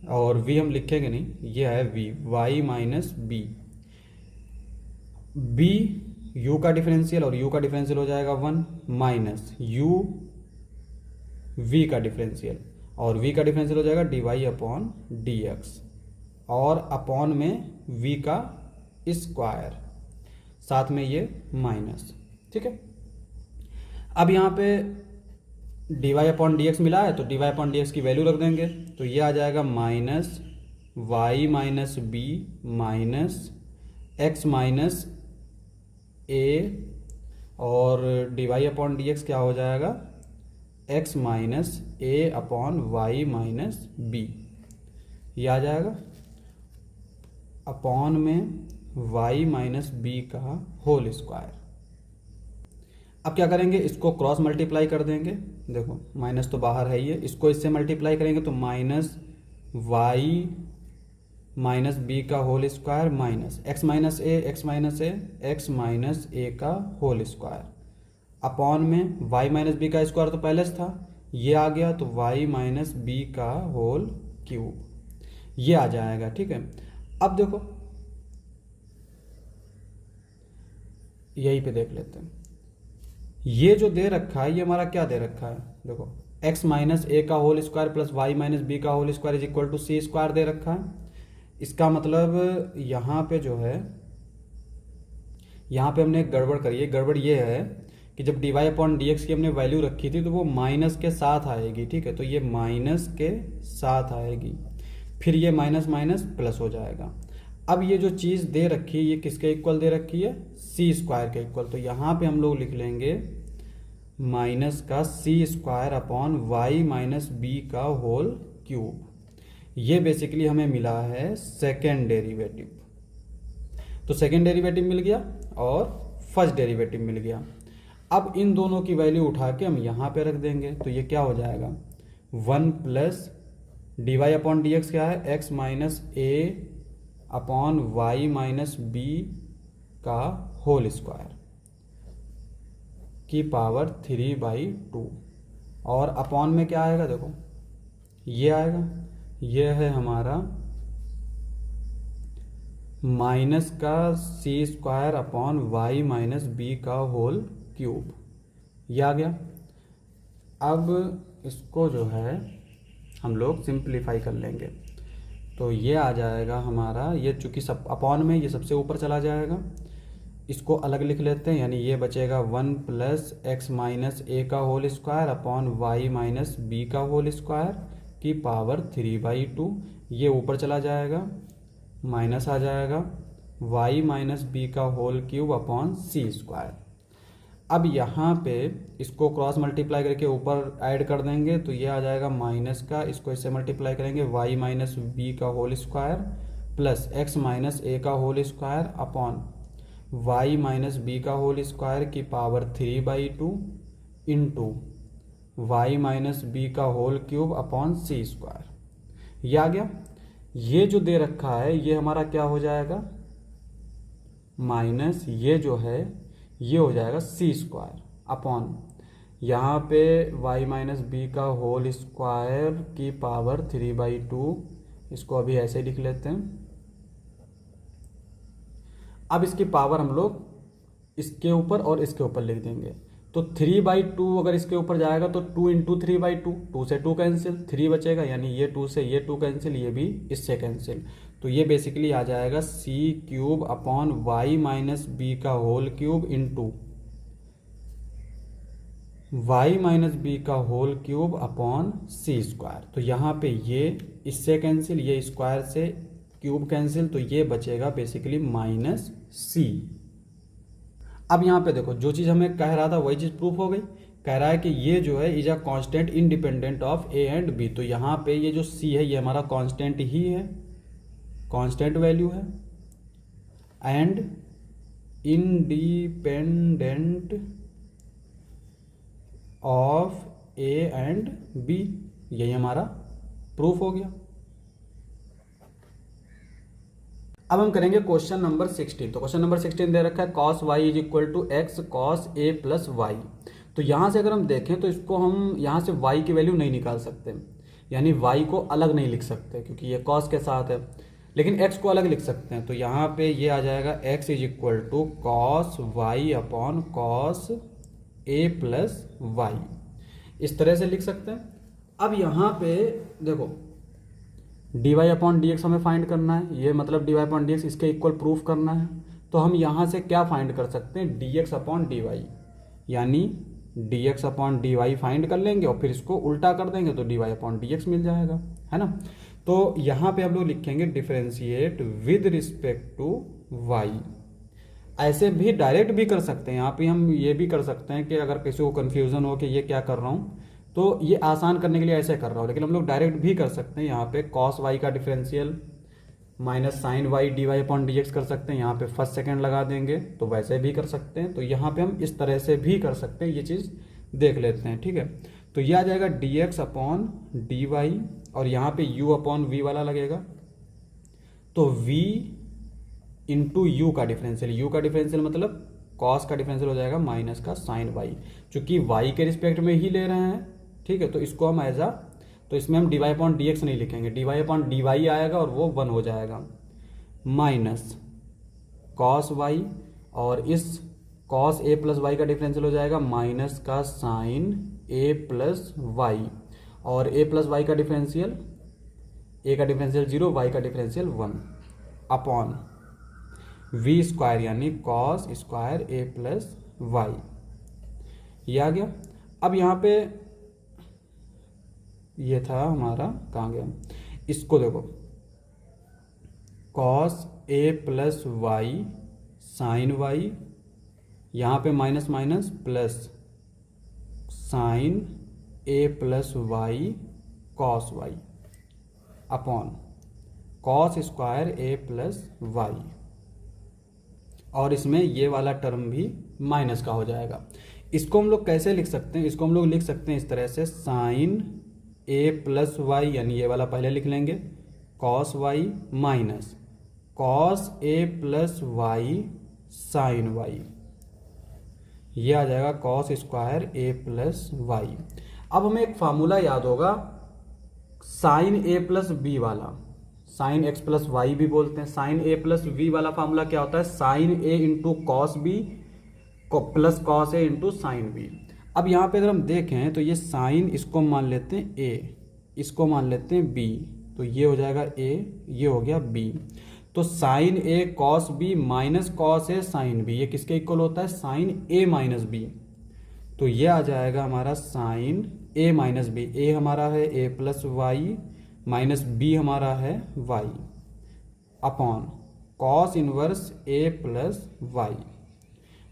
और v हम लिखेंगे नहीं, ये है v y minus b, b u का डिफरेंशियल और u का डिफरेंशियल हो जाएगा 1 माइनस u v का डिफरेंशियल, और v का डिफरेंशियल हो जाएगा d y upon d x, और अपॉन में v का स्क्वायर, साथ में ये माइनस, ठीक है। अब यहाँ पे d y upon d x मिला है तो d y upon d x की वैल्यू रख देंगे, तो ये आ जाएगा minus y minus b minus x minus a, और d y upon d x क्या हो जाएगा, x minus a upon y minus b, ये आ जाएगा अपॉन में y माइनस बी का होल स्क्वायर। अब क्या करेंगे, इसको क्रॉस मल्टीप्लाई कर देंगे, देखो माइनस तो बाहर है ही है, इसको इससे मल्टीप्लाई करेंगे तो माइनस वाई माइनस बी का whole square minus x minus a x minus a x minus a का होल स्क्वायर, अपॉन में y माइनस बी का स्क्वायर तो पहले से था, ये आ गया तो y माइनस बी का होल क्यूब, ये आ जाएगा, ठीक है। अब देखो यहीं पे देख लेते हैं, ये जो दे रखा है ये हमारा क्या दे रखा है, देखो x माइनस ए का whole square plus y minus b का whole square is equal to c square दे रखा है। इसका मतलब यहाँ पे जो है, यहाँ पे हमने एक गड़बड़ करी है। गड़बड़ ये है कि जब d y upon d x की हमने वैल्यू रखी थी तो वो माइनस के साथ आएगी, ठीक है। तो ये माइनस के साथ आएगी, फिर ये माइनस माइनस प्लस हो जाएगा। अब ये जो चीज़ दे रखी है ये किसके इक्वल दे रखी है, सी स्क्वायर के इक्वल। तो यहाँ पे हम लोग लिख लेंगे माइनस का c square upon y minus b का होल क्यूब। ये बेसिकली हमें मिला है सेकेंड डेरिवेटिव। तो सेकेंड डेरिवेटिव मिल गया और फर्स्ट डेरिवेटिव मिल गया। अब इन दोनों की वैल्यू उठा के हम यहाँ पे रख देंगे। तो ये क्या हो जाएगा, 1 plus d y upon d x क्या है, x minus a upon y minus b का होल स्क्वायर की पावर 3/2। और अपॉन में क्या आएगा, देखो ये आएगा, ये है हमारा माइनस का c square upon y minus b का होल क्यूब, ये आ गया। अब इसको जो है हम लोग सिंप्लीफाई कर लेंगे। तो ये आ जाएगा हमारा, ये चूंकि सब अपॉन में ये सबसे ऊपर चला जाएगा, इसको अलग लिख लेते हैं। यानी ये बचेगा 1 प्लस एक्स माइनस ए का whole square upon y minus b का होल स्क्वायर की पावर 3/2। ये ऊपर चला जाएगा, माइनस आ जाएगा वाई माइनस बी का whole cube upon c square. अब यहाँ पे इसको क्रॉस मल्टीप्लाई करके ऊपर ऐड कर देंगे तो ये आ जाएगा माइनस का, इसको इससे मल्टीप्लाई करेंगे वाई माइनस बी का whole square plus x minus a का whole square upon y minus b का होल स्क्वायर की power 3/2 into y minus b का whole cube upon c square. ये आ गया। ये जो दे रखा है ये हमारा क्या हो जाएगा, माइनस ये जो है ये हो जाएगा सी स्क्वायर अपॉन यहाँ पे वाई माइनस बी का होल स्क्वायर की पावर 3/2। इसको अभी ऐसे ही लिख लेते हैं। अब इसकी पावर हम लोग इसके ऊपर और इसके ऊपर लिख देंगे। तो 3/2 अगर इसके ऊपर जाएगा तो 2 इंटू 3/2, 2 से 2 कैंसिल, 3 बचेगा, यानी ये 2 से ये 2 कैंसिल, ये भी इससे कैंसिल। तो ये बेसिकली आ जाएगा c cube upon y minus b का whole cube into y minus b का whole cube upon c square. तो यहाँ पे ये इससे कैंसिल, ये स्क्वायर से क्यूब कैंसिल, तो ये बचेगा बेसिकली माइनस सी। अब यहाँ पे देखो जो चीज़ हमें कह रहा था वही चीज़ प्रूफ हो गई। कह रहा है कि ये जो है is a constant independent of a and b. तो यहाँ पे ये जो सी है ये हमारा कांस्टेंट ही है, कांस्टेंट वैल्यू है, and independent of a and b, यही हमारा प्रूफ हो गया। अब हम करेंगे क्वेश्चन नंबर 16। तो क्वेश्चन नंबर 16 दे रखा है cos y is equal to x cos a plus y. तो यहाँ से अगर हम देखें तो इसको हम यहाँ से वाई की वैल्यू नहीं निकाल सकते, यानी वाई को अलग नहीं लिख सकते क्योंकि ये कॉस के साथ है, लेकिन एक्स को अलग लिख सकते हैं। तो यहाँ पे ये आ जाएगा x is equal to cos y upon cos a plus y, इस तरह से लिख सकते हैं। अब यहाँ पे देखो d y upon d x हमें फाइंड करना है, ये मतलब d y upon d x इसके इक्वल प्रूफ करना है। तो हम यहाँ से क्या फाइंड कर सकते हैं, d x upon d y, यानी d x upon d y find कर लेंगे और फिर इसको उल्टा कर देंगे तो d y upon d x मिल जाएगा, है ना। तो यहाँ पे हम लोग लिखेंगे differentiate with respect to y. ऐसे भी डायरेक्ट भी कर सकते हैं, यहाँ पे हम ये भी कर सकते हैं कि अगर किसी को कन्फ्यूजन हो कि ये क्या कर रहा हूँ तो ये आसान करने के लिए ऐसे कर रहा हूँ, लेकिन हम लोग डायरेक्ट भी कर सकते हैं। यहाँ पे कॉस वाई का differential minus sine y d y upon d x कर सकते हैं, यहाँ पे फर्स्ट सेकंड लगा देंगे तो वैसे भी कर सकते हैं। तो यहाँ पे हम इस तरह से भी कर सकते हैं, ये चीज़ देख लेते हैं, ठीक है। तो ये आ जाएगा d x upon d y और यहाँ पे यू अपॉन वी वाला लगेगा, तो v इंटू यू का डिफरेंशियल, यू का डिफरेंशियल मतलब कॉस का डिफरेंशियल हो जाएगा माइनस का साइन वाई, चूंकि वाई के रिस्पेक्ट में ही ले रहे हैं, ठीक है। तो इसको हम एज तो इसमें हम d y upon d x नहीं लिखेंगे, d y upon d y आएगा और वो 1 हो जाएगा, माइनस कॉस वाई और इस कॉस ए प्लस वाई का डिफरेंशियल हो जाएगा माइनस का साइन ए प्लस वाई, और ए प्लस वाई का डिफरेंशियल, ए का डिफरेंशियल 0, वाई का डिफरेंशियल 1 अपॉन वी स्क्वायर यानी cos square a plus y. ये आ गया। अब यहाँ पे ये था हमारा, कहाँ गया, इसको देखो, cos a plus y sine y, यहाँ पे minus minus plus sine a plus y cos y upon cos square a plus y, और इसमें ये वाला टर्म भी माइनस का हो जाएगा। इसको हम लोग कैसे लिख सकते हैं, इसको हम लोग लिख सकते हैं इस तरह से, साइन ए प्लस वाई यानी ये वाला पहले लिख लेंगे, cos y minus cos a plus y sine y, ये आ जाएगा cos square a plus y. अब हमें एक फार्मूला याद होगा साइन ए प्लस बी वाला, साइन एक्स प्लस वाई भी बोलते हैं। साइन ए प्लस वी वाला फार्मूला क्या होता है, sine a into cos b plus cos a into sine b. अब यहाँ पे अगर हम देखें तो ये साइन, इसको मान लेते हैं ए, इसको मान लेते हैं बी, तो ये हो जाएगा ए, ये हो गया बी। तो साइन ए कॉस बी माइनस कॉस ए साइन बी, ये किसके इक्वल होता है, साइन ए माइनस बी। तो ये आ जाएगा हमारा sine a minus b, a हमारा है a plus y minus b हमारा है y upon cos inverse a plus y,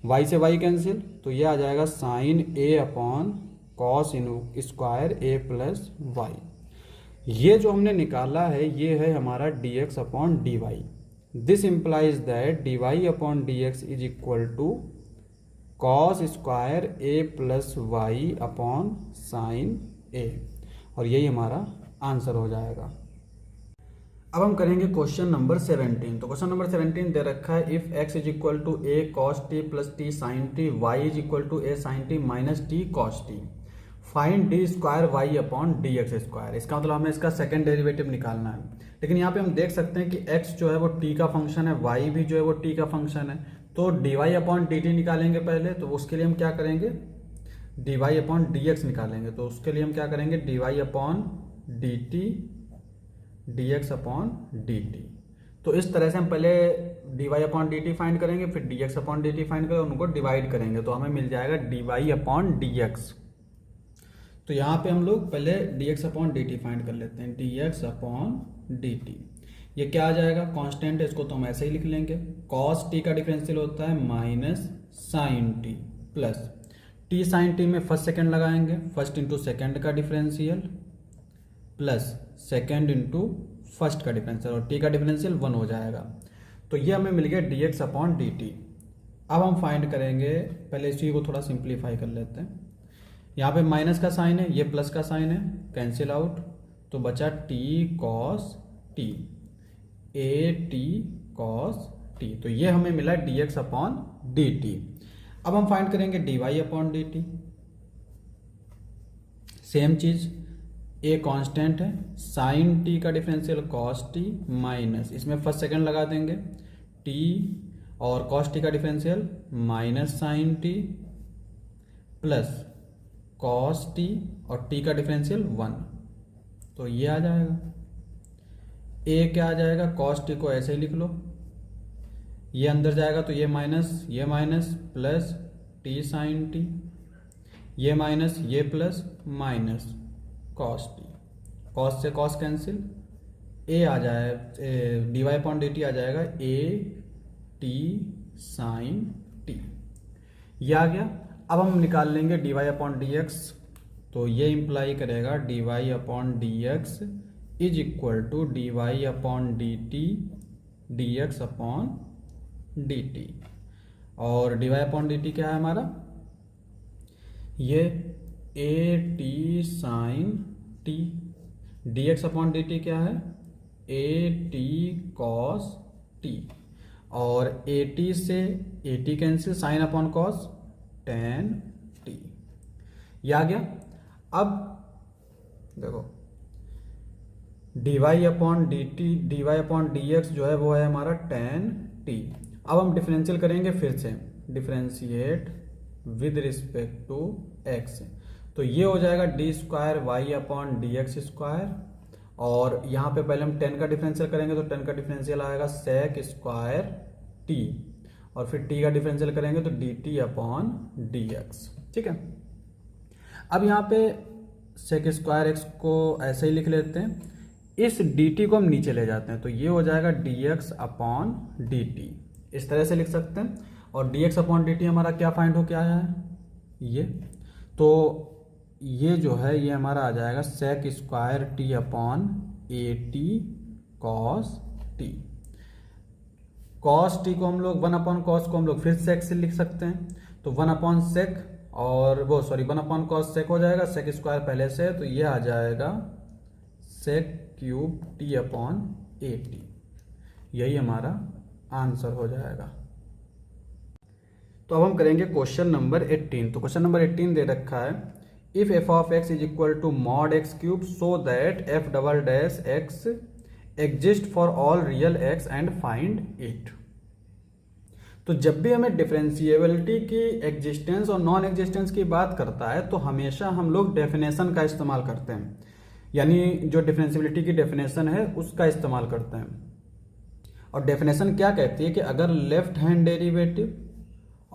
y से वाई कैंसिल, तो ये आ जाएगा sine a upon cos square a plus y. ये जो हमने निकाला है ये है हमारा dx upon dy। This implies that dy upon dx is equal to cos square a plus y upon sine a, और यही हमारा आंसर हो जाएगा। अब हम करेंगे क्वेश्चन नंबर 17। तो क्वेश्चन नंबर 17 दे रखा है, if x is equal to a cos t plus t sine t, y is equal to a sine t minus t cos t, find d square y upon d x square. इसका मतलब हमें इसका second derivative निकालना है। लेकिन यहाँ पे हम देख सकते हैं कि x जो है वो t का फंक्शन है, y भी जो है वो t का फंक्शन है, तो d y upon d t निकालेंगे पहले। तो उसके लिए हम क्या करेंगे, d y upon d x निकालेंगे। तो उसके लिए हम क्या करेंगे, d y upon d t d x upon d t. तो इस तरह से हम पहले d y upon d t find करेंगे, फिर d x upon d t find करेंगे, उनको डिवाइड करेंगे, तो हमें मिल जाएगा d y upon d x. तो यहाँ पे हम लोग पहले D x upon d t find कर लेते हैं, d x upon d t. ये क्या आ जाएगा, कांस्टेंट है, इसको तो हम ऐसे ही लिख लेंगे। कॉस टी का डिफरेंशियल होता है minus sine t plus t sine t में फर्स्ट सेकंड लगाएंगे, फर्स्ट इंटू सेकेंड का differential plus second into first का डिफरेंशियल, और टी का डिफरेंशियल 1 हो जाएगा। तो ये हमें मिल गया d x upon d t. अब हम फाइंड करेंगे, पहले इसी को थोड़ा सिंप्लीफाई कर लेते हैं। यहाँ पे माइनस का साइन है, ये प्लस का साइन है, कैंसिल आउट, तो बचा t cos t, a t cos t. तो ये हमें मिला d x upon d t. अब हम फाइंड करेंगे d y upon d t. Same चीज, ए कांस्टेंट है, साइन टी का डिफरेंशियल कॉस टी माइनस, इसमें फर्स्ट सेकंड लगा देंगे, टी और कॉस टी का differential minus sine t plus cos t और टी का डिफरेंशियल 1। तो ये आ जाएगा, ए क्या आ जाएगा, कॉस टी को ऐसे ही लिख लो, ये अंदर जाएगा तो ये minus plus t sine t, ये माइनस ये plus minus cos t, cos से कॉस कैंसिल, ए आ जाए, d y upon d t आ जाएगा ए टी साइन टी, ये आ गया। अब हम निकाल लेंगे d y upon d x. तो ये इंप्लाई करेगा d y upon d x is equal to d y upon d t d x upon d t, और d y upon d t क्या है हमारा, ये a t sine t, d x upon d t क्या है, ए t cos t, और a t से a t cancel, sine upon cos tan t, ये आ गया। अब देखो d y upon d t d y upon d x जो है वो है हमारा टेन टी। अब हम डिफरेंशियल करेंगे फिर से, differentiate with respect to x. तो ये हो जाएगा d square y upon d x square, और यहाँ पे पहले हम 10 का डिफरेंशियल करेंगे तो 10 का डिफरेंशियल आएगा सेक स्क्वायर टी, और फिर टी का डिफरेंशियल करेंगे तो D t upon d x. ठीक है, अब यहाँ पे सेक स्क्वायर एक्स को ऐसे ही लिख लेते हैं, इस डी टी को हम नीचे ले जाते हैं तो ये हो जाएगा d x upon d T, इस तरह से लिख सकते हैं। और D x upon d T हमारा क्या फाइंड हो के आया है, ये तो ये जो है ये हमारा आ जाएगा sec square t upon a t cos t. Cos t को हम लोग 1 अपॉन कॉस को हम लोग फिर सेक से लिख सकते हैं, तो 1 अपॉन सेक और 1 अपॉन कॉस सेक हो जाएगा, सेक स्क्वायर पहले से, तो ये आ जाएगा sec cube t upon a t, यही हमारा आंसर हो जाएगा। तो अब हम करेंगे क्वेश्चन नंबर 18। तो क्वेश्चन नंबर 18 दे रखा है, if f of x is equal to mod x cube so that f double dash x exist for all real x and find it. तो जब भी हमें डिफरेंशिएबिलिटी की एग्जिस्टेंस और नॉन एग्जिस्टेंस की बात करता है तो हमेशा हम लोग डेफिनेशन का इस्तेमाल करते हैं, यानी जो डिफरेंशिएबिलिटी की डेफिनेशन है उसका इस्तेमाल करते हैं। और डेफिनेशन क्या कहती है कि अगर लेफ्ट हैंड डेरिवेटिव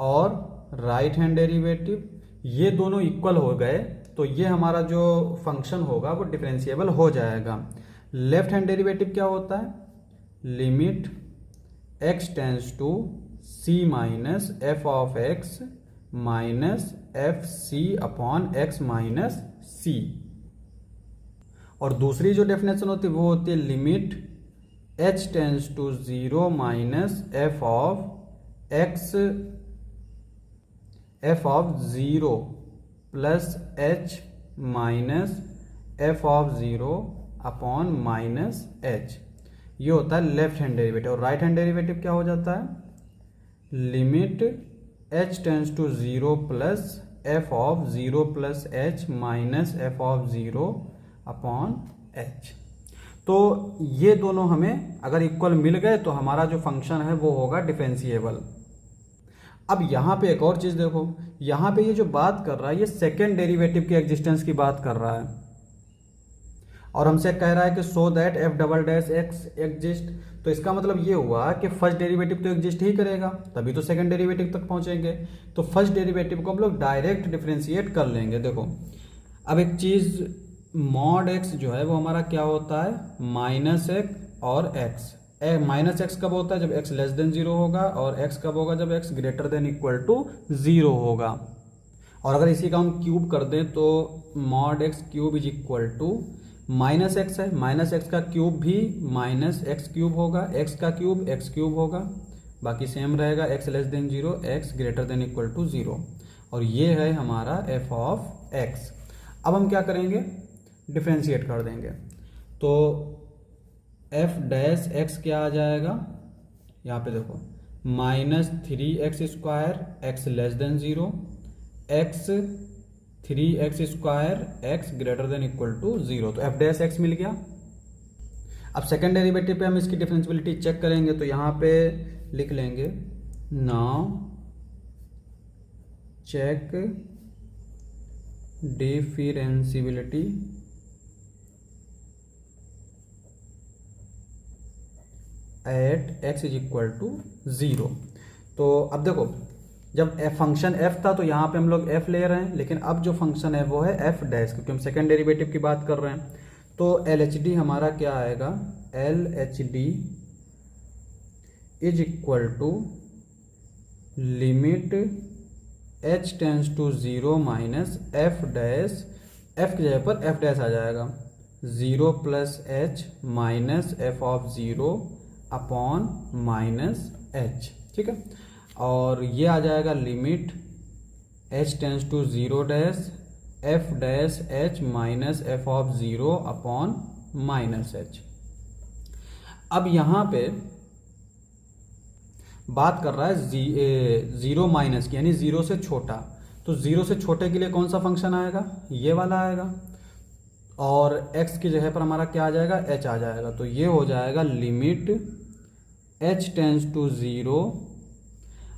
और राइट हैंड डेरिवेटिव ये दोनों इक्वल हो गए तो ये हमारा जो फंक्शन होगा वो डिफरेंशिएबल हो जाएगा। लेफ्ट हैंड डेरिवेटिव क्या होता है, limit x tends to c minus f of x minus f c upon x minus c. और दूसरी जो डेफिनेशन होती है वो होती है limit h tends to 0 minus f of x f of 0 plus h minus f of 0 upon minus h, ये होता है लेफ्ट हैंड डेरिवेटिव। और राइट हैंड डेरिवेटिव क्या हो जाता है, limit h tends to 0 plus F of 0 plus h minus f of 0 upon h। तो ये दोनों हमें अगर इक्वल मिल गए तो हमारा जो फंक्शन है वो होगा डिफरेंशिएबल। अब यहाँ पे एक और चीज़ देखो, यहाँ पे ये जो बात कर रहा है ये सेकेंड डेरिवेटिव की एग्जिस्टेंस की बात कर रहा है, और हमसे कह रहा है कि सो that f double dash x exist. तो इसका मतलब ये हुआ कि फर्स्ट डेरिवेटिव तो एग्जिस्ट ही करेगा तभी तो सेकंड डेरिवेटिव तक पहुंचेंगे। तो फर्स्ट डेरिवेटिव को हम लोग डायरेक्ट डिफरेंशिएट कर लेंगे। देखो अब एक चीज़, मॉड एक्स जो है वो हमारा क्या होता है, माइनस एक्स और एक्स। माइनस एक्स कब होता है, जब एक्स लेस देन 0 होगा, और एक्स कब होगा, जब x greater than equal to 0 होगा। और अगर इसी का हम क्यूब कर दें तो mod x cube is equal to minus x है, माइनस एक्स का क्यूब भी माइनस एक्स क्यूब होगा, एक्स का क्यूब एक्स क्यूब होगा, बाकी सेम रहेगा, x less than 0, x greater than equal to 0। और ये है हमारा एफ ऑफ एक्स। अब हम क्या करेंगे, डिफ्रेंशिएट कर देंगे। तो एफ डैश एक्स क्या आ जाएगा, यहाँ पे देखो minus 3x square x less than 0, x 3x square x greater than equal to 0। तो एफ डैश एक्स मिल गया। अब सेकेंड डेरिवेटिव पे हम इसकी डिफरेंशिएबिलिटी चेक करेंगे, तो यहाँ पे लिख लेंगे now check differentiability at x is equal to 0। तो अब देखो जब फंक्शन f था तो यहाँ पे हम लोग f ले रहे हैं, लेकिन अब जो फंक्शन है वो है f डैश, क्योंकि हम सेकेंड डेरिवेटिव की बात कर रहे हैं। तो LHD हमारा क्या आएगा, LHD is equal to limit h tends to 0 minus f dash, f की जगह पर f डैश आ जाएगा, 0 plus h minus f of 0 upon minus h। ठीक है, और ये आ जाएगा limit h tends to 0 dash f dash h minus f of 0 upon minus h। अब यहाँ पे बात कर रहा है 0 माइनस की, यानी 0 से छोटा। तो 0 से छोटे के लिए कौन सा फंक्शन आएगा, ये वाला आएगा, और x की जगह पर हमारा क्या आ जाएगा, h आ जाएगा। तो ये हो जाएगा लिमिट h टेंस टू 0,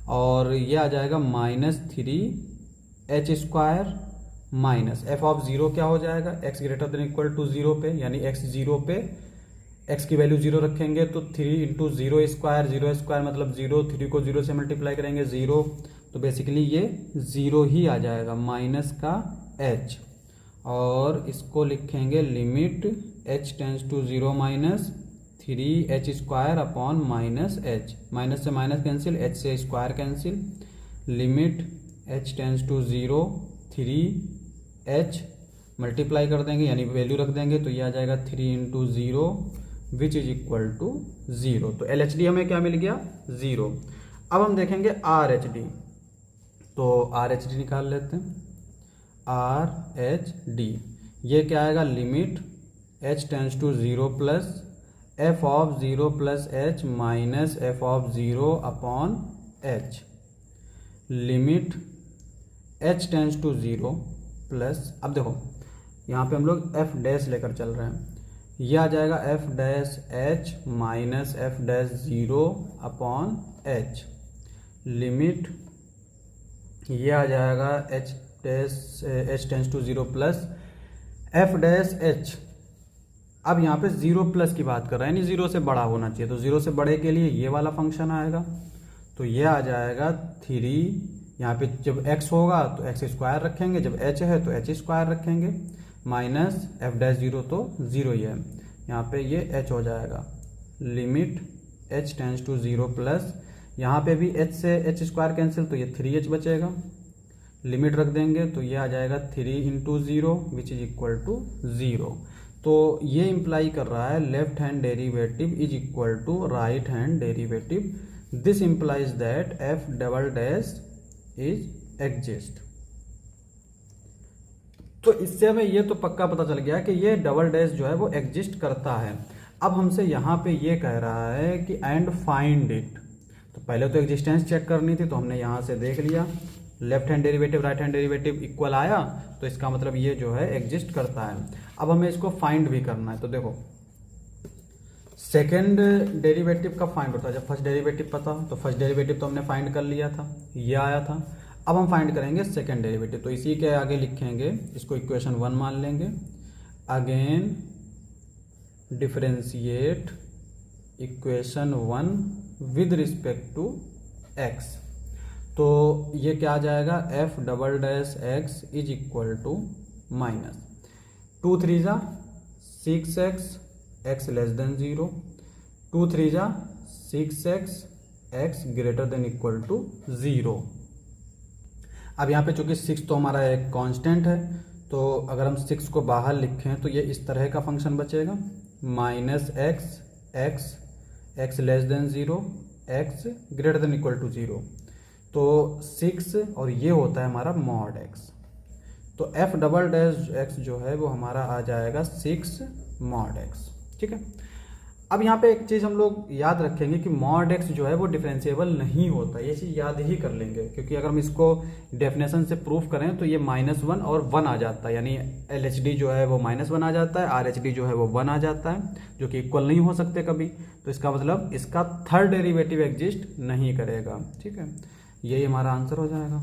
और ये आ जाएगा -3h² माइनस एफ ऑफ 0 क्या हो जाएगा, x greater than equal to 0 पे, यानी x 0 पे x की वैल्यू 0 रखेंगे तो 3 इंटू 0² मतलब 0, 3 को 0 से मल्टीप्लाई करेंगे 0, तो बेसिकली ये 0 ही आ जाएगा माइनस का h, और इसको लिखेंगे limit h tends to 0 minus 3h² upon minus h, minus से माइनस कैंसिल, h से square cancel, limit h tends to 0 3h multiply कर देंगे यानी वैल्यू रख देंगे तो ये आ जाएगा 3 into 0 which is equal to 0। तो LHD हमें क्या मिल गया, 0। अब हम देखेंगे RHD, तो RHD निकाल लेते हैं। RHD ये क्या आएगा, limit h tends to 0 plus f of 0 plus h minus f of 0 upon h, limit h tends to 0 plus, अब देखो यहाँ पे हम लोग f डैश लेकर चल रहे हैं, ये आ जाएगा f dash h minus f dash 0 upon h, limit ये आ जाएगा h tends to 0 plus f dash h। अब यहाँ पे 0 प्लस की बात कर रहे हैं, यानी 0 से बड़ा होना चाहिए, तो 0 से बड़े के लिए ये वाला फंक्शन आएगा, तो ये आ जाएगा 3, यहाँ पे जब x होगा तो x² रखेंगे, जब h है तो h² रखेंगे, माइनस f डैश 0 तो 0 ही है, यहाँ पे ये h हो जाएगा, limit h tends to 0 plus, यहाँ पे भी h से h² कैंसिल तो ये 3h बचेगा, लिमिट रख देंगे तो ये आ जाएगा 3 into 0 which is equal to 0। तो ये इम्प्लाई कर रहा है left hand derivative is equal to right hand derivative, this implies that f double dash is exist. तो इससे हमें ये तो पक्का पता चल गया कि ये डबल डैश जो है वो एग्जिस्ट करता है। अब हमसे यहाँ पे ये कह रहा है कि एंड फाइंड इट, तो पहले तो एग्जिस्टेंस चेक करनी थी, तो हमने यहाँ से देख लिया left hand derivative right hand derivative equal आया, तो इसका मतलब ये जो है एग्जिस्ट करता है। अब हमें इसको फाइंड भी करना है, तो देखो सेकेंड डेरिवेटिव का फाइंड होता है जब फर्स्ट डेरिवेटिव पता हो, तो फर्स्ट डेरिवेटिव तो हमने फाइंड कर लिया था, ये आया था। अब हम फाइंड करेंगे सेकेंड डेरिवेटिव, तो इसी के आगे लिखेंगे, इसको इक्वेशन 1 मान लेंगे, again differentiate equation 1 with respect to x, तो ये क्या आ जाएगा, f double dash x is equal to minus 2 3 जा 6x x लेस देन 0, 2 3 जा 6x x greater than equal to 0। अब यहाँ पे चूंकि 6 तो हमारा एक कांस्टेंट है, तो अगर हम 6 को बाहर लिखें तो ये इस तरह का फंक्शन बचेगा, minus x less than 0 x greater than equal to 0, तो 6 और ये होता है हमारा मॉड x, तो f डबल डैश x जो है वो हमारा आ जाएगा 6 मॉड x, ठीक है। अब यहाँ पे एक चीज़ हम लोग याद रखेंगे कि मॉड x जो है वो डिफरेंशिएबल नहीं होता, ये चीज़ याद ही कर लेंगे, क्योंकि अगर हम इसको डेफिनेशन से प्रूफ करें तो ये -1 और 1 आ जाता है, यानी LHD जो है वो -1 आ जाता है, RHD जो है वो 1 आ जाता है, जो कि इक्वल नहीं हो सकते कभी, तो इसका मतलब इसका थर्ड डेरिवेटिव एग्जिस्ट नहीं करेगा, ठीक है। यही हमारा आंसर हो जाएगा।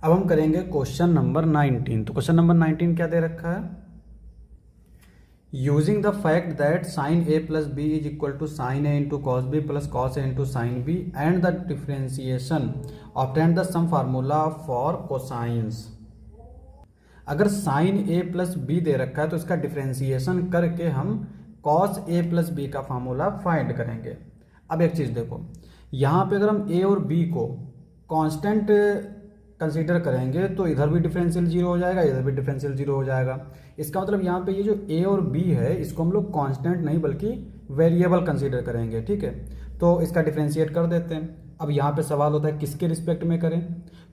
अब हम करेंगे क्वेश्चन नंबर 19, तो क्वेश्चन नंबर 19 क्या दे रखा है, using the fact that sine a plus b is equal to sine a into cos b plus cos a into sine b and the differentiation obtain the sum formula for cosines. अगर sine a plus b दे रखा है तो इसका डिफ्रेंसिएशन करके हम cos a plus b का फार्मूला फाइंड करेंगे। अब एक चीज़ देखो, यहाँ पे अगर हम a और b को कांस्टेंट कंसीडर करेंगे तो इधर भी डिफरेंशियल 0 हो जाएगा, इधर भी डिफरेंशियल 0 हो जाएगा। इसका मतलब यहाँ पे ये जो a और b है इसको हम लोग कांस्टेंट नहीं बल्कि वेरिएबल कंसीडर करेंगे, ठीक है। तो इसका डिफरेंशिएट कर देते हैं। अब यहाँ पे सवाल होता है किसके रिस्पेक्ट में करें,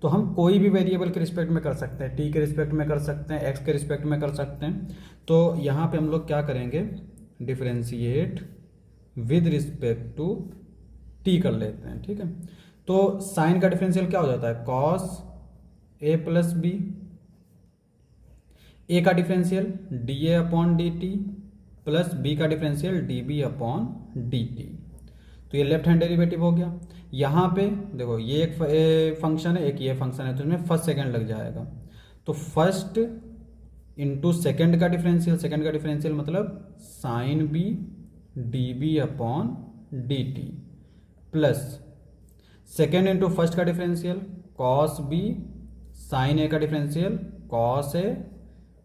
तो हम कोई भी वेरिएबल के रिस्पेक्ट में कर सकते हैं, t के रिस्पेक्ट में कर सकते हैं, x के रिस्पेक्ट में कर सकते हैं। तो यहाँ पे हम लोग क्या करेंगे, differentiate with respect to t कर लेते हैं, ठीक है। तो साइन का डिफरेंशियल क्या हो जाता है, cos a plus b, a का differential dA upon dt plus b का डिफरेंशियल dB अपॉन dt। तो ये लेफ्ट हैंड डेरिवेटिव हो गया। यहाँ पे देखो ये एक फंक्शन है, एक ये फंक्शन है, तो इसमें फर्स्ट सेकंड लग जाएगा। तो फर्स्ट इंटू सेकेंड का डिफरेंशियल, सेकेंड का डिफरेंशियल मतलब sine b d b upon d t, plus second into first का differential cos b sine a का differential cos a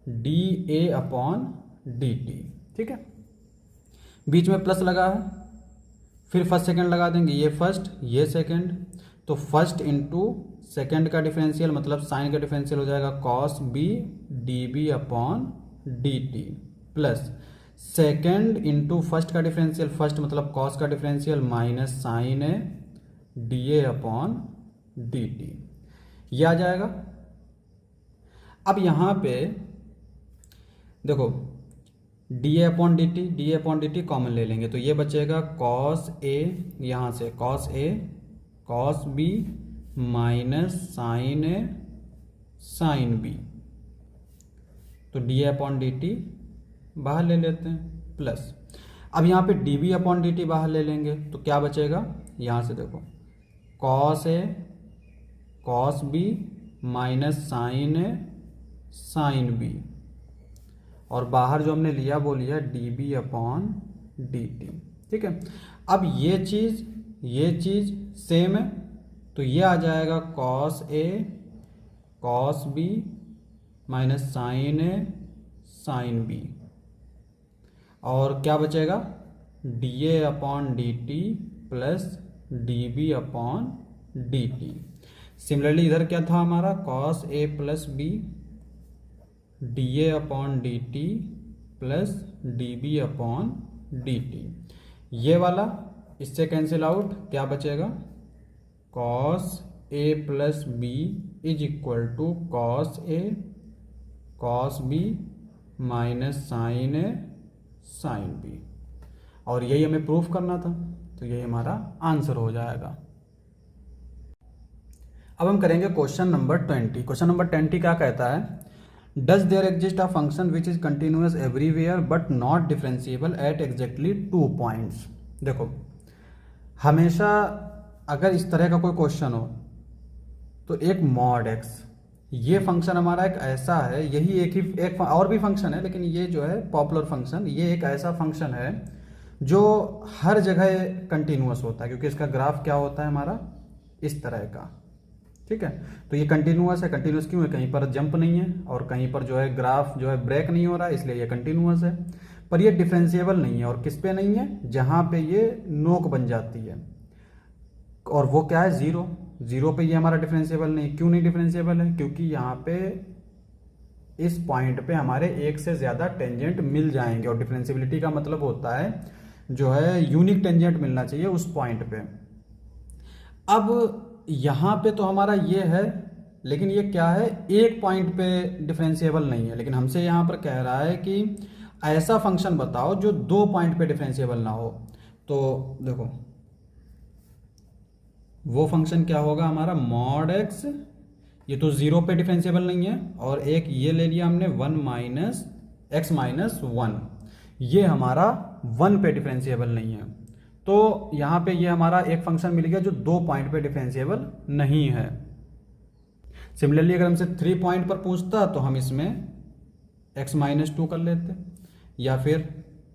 d a upon d t. ठीक है, बीच में प्लस लगा है, फिर फर्स्ट सेकंड लगा देंगे, ये फर्स्ट ये सेकंड, तो फर्स्ट इंटू सेकेंड का डिफरेंशियल मतलब साइन का डिफरेंशियल हो जाएगा cos b d b upon d t, plus second into first का डिफरेंशियल, फर्स्ट मतलब कॉस का differential minus sine a d a upon d t, ये आ जाएगा। अब यहाँ पे देखो d a upon d t common ले लेंगे, तो ये बचेगा कॉस ए, यहाँ से cos a cos b minus sine a sine b, तो d a upon d t बाहर ले लेते हैं, प्लस अब यहाँ पे d b upon d t बाहर ले लेंगे, तो क्या बचेगा, यहाँ से देखो cos a cos b minus sine a sine b, और बाहर जो हमने लिया वो लिया d b upon d t. ठीक है, अब ये चीज़ सेम है, तो ये आ जाएगा cos a cos b minus sine a sine b, और क्या बचेगा d a upon d t plus d b upon d t. Similarly इधर क्या था हमारा cos a plus b d a upon d t plus d b upon d t, ये वाला इससे कैंसिल आउट, क्या बचेगा cos a plus b is equal to cos a cos b minus sine a sine b, और यही हमें proof करना था, तो यही हमारा आंसर हो जाएगा। अब हम करेंगे क्वेश्चन नंबर 20। क्वेश्चन नंबर 20 क्या कहता है, does there exist a function which is continuous everywhere but not differentiable at exactly 2 points. देखो हमेशा अगर इस तरह का कोई क्वेश्चन हो तो एक मॉड एक्स, ये फंक्शन हमारा एक ऐसा है, यही एक और भी फंक्शन है, लेकिन ये जो है पॉपुलर फंक्शन, ये एक ऐसा फंक्शन है जो हर जगह कंटिन्यूअस होता है, क्योंकि इसका ग्राफ क्या होता है हमारा इस तरह का। ठीक है, तो ये कंटिन्यूअस है, कंटिन्यूअस क्यों है, कहीं पर जंप नहीं है और कहीं पर जो है ग्राफ जो है ब्रेक नहीं हो रहा है, इसलिए ये कंटिन्यूअस है। पर ये डिफरेंशिएबल नहीं है, और किस पे नहीं है, जहाँ पे ये नोक बन जाती है, और वो क्या है जीरो, जीरो पे ये हमारा डिफरेंशिएबल नहीं। क्यों नहीं डिफरेंशिएबल है, क्योंकि यहाँ पे इस पॉइंट पे हमारे एक से ज़्यादा टेंजेंट मिल जाएंगे, और डिफरेंशिएबिलिटी का मतलब होता है जो है यूनिक टेंजेंट मिलना चाहिए उस पॉइंट पे। अब यहाँ पे तो हमारा ये है, लेकिन ये क्या है, एक पॉइंट पे डिफरेंशिएबल नहीं है, लेकिन हमसे यहाँ पर कह रहा है कि ऐसा फंक्शन बताओ जो 2 पॉइंट पे डिफरेंशिएबल ना हो। तो देखो वो फंक्शन क्या होगा हमारा मॉड एक्स, ये तो 0 पे डिफरेंशिएबल नहीं है, और एक ये ले लिया हमने 1 माइनस एक्स माइनस 1, ये हमारा 1 पे डिफरेंशिएबल नहीं है। तो यहाँ पे ये हमारा एक फंक्शन मिल गया जो 2 पॉइंट पे डिफरेंशिएबल नहीं है। सिमिलरली अगर हमसे 3 पॉइंट पर पूछता तो हम इसमें x माइनस 2 कर लेते, या फिर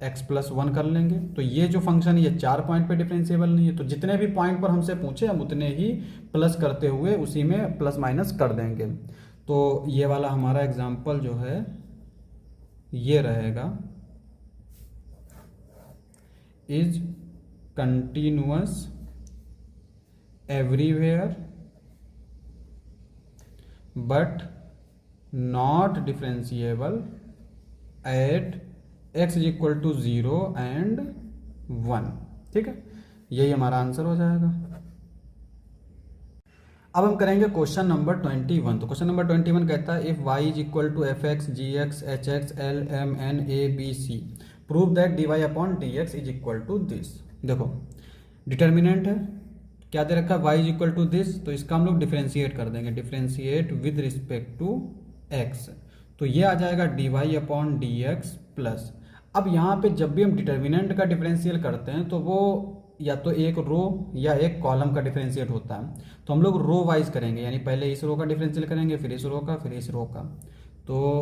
x प्लस 1 कर लेंगे। तो ये जो फंक्शन है ये 4 पॉइंट पे डिफरेंशिएबल नहीं है, तो जितने भी पॉइंट पर हमसे पूछे हम उतने ही प्लस करते हुए उसी में प्लस माइनस कर देंगे। तो ये वाला हमारा एग्जाम्पल जो है ये रहेगा, is continuous everywhere but not differentiable at x is equal to 0 and 1। ठीक है, यही हमारा आंसर हो जाएगा। अब हम करेंगे क्वेश्चन नंबर 21। तो क्वेश्चन नंबर 21 कहता है if y is equal to f x g x h x l m n a b c prove that d y upon d x is equal to this. देखो determinant है, क्या दे रखा है y is equal to this, तो इसका हम लोग डिफरेंशिएट कर देंगे, differentiate with respect to x, तो ये आ जाएगा d y upon d x plus. अब यहाँ पे जब भी हम डिटर्मिनेंट का डिफरेंशियल करते हैं तो वो या तो एक रो या एक कॉलम का डिफरेंशिएट होता है, तो हम लोग रो वाइज करेंगे, यानी पहले इस रो का डिफरेंशियल करेंगे, फिर इस रो का, फिर इस रो का। तो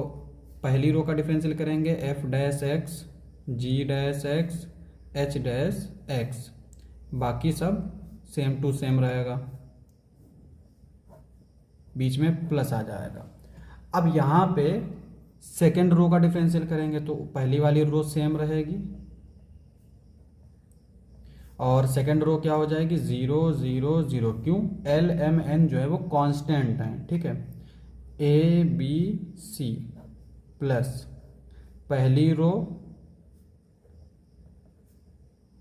पहली रो का डिफरेंशियल करेंगे f dash x, g dash x, h dash x, बाकी सब सेम टू सेम रहेगा, बीच में प्लस आ जाएगा। अब यहाँ पे सेकेंड रो का डिफरेंशियल करेंगे तो पहली वाली रो सेम रहेगी और सेकेंड रो क्या हो जाएगी 0 0 0। क्यों? एल एम एन जो है वो कांस्टेंट है, ठीक है। ए बी सी प्लस पहली रो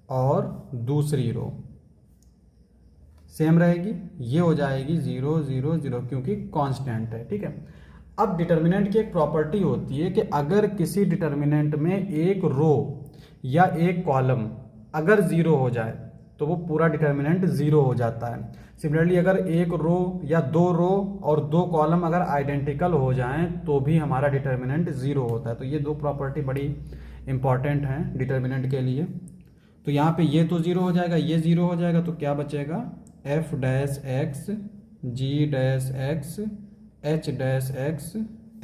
और दूसरी रो सेम रहेगी, ये हो जाएगी 0 0 0 क्योंकि कांस्टेंट है, ठीक है। अब डिटर्मिनेंट की एक प्रॉपर्टी होती है कि अगर किसी डिटर्मिनेंट में एक रो या एक कॉलम अगर जीरो हो जाए तो वो पूरा डिटर्मिनेंट जीरो हो जाता है। सिमिलरली अगर एक रो या दो रो और दो कॉलम अगर आइडेंटिकल हो जाएं तो भी हमारा डिटर्मिनेंट जीरो होता है। तो ये दो प्रॉपर्टी बड़ी इंपॉर्टेंट हैं डिटर्मिनेंट के लिए। तो यहाँ पे ये तो जीरो हो जाएगा, ये जीरो हो जाएगा, तो क्या बचेगा f dash x, g dash x, h dash x,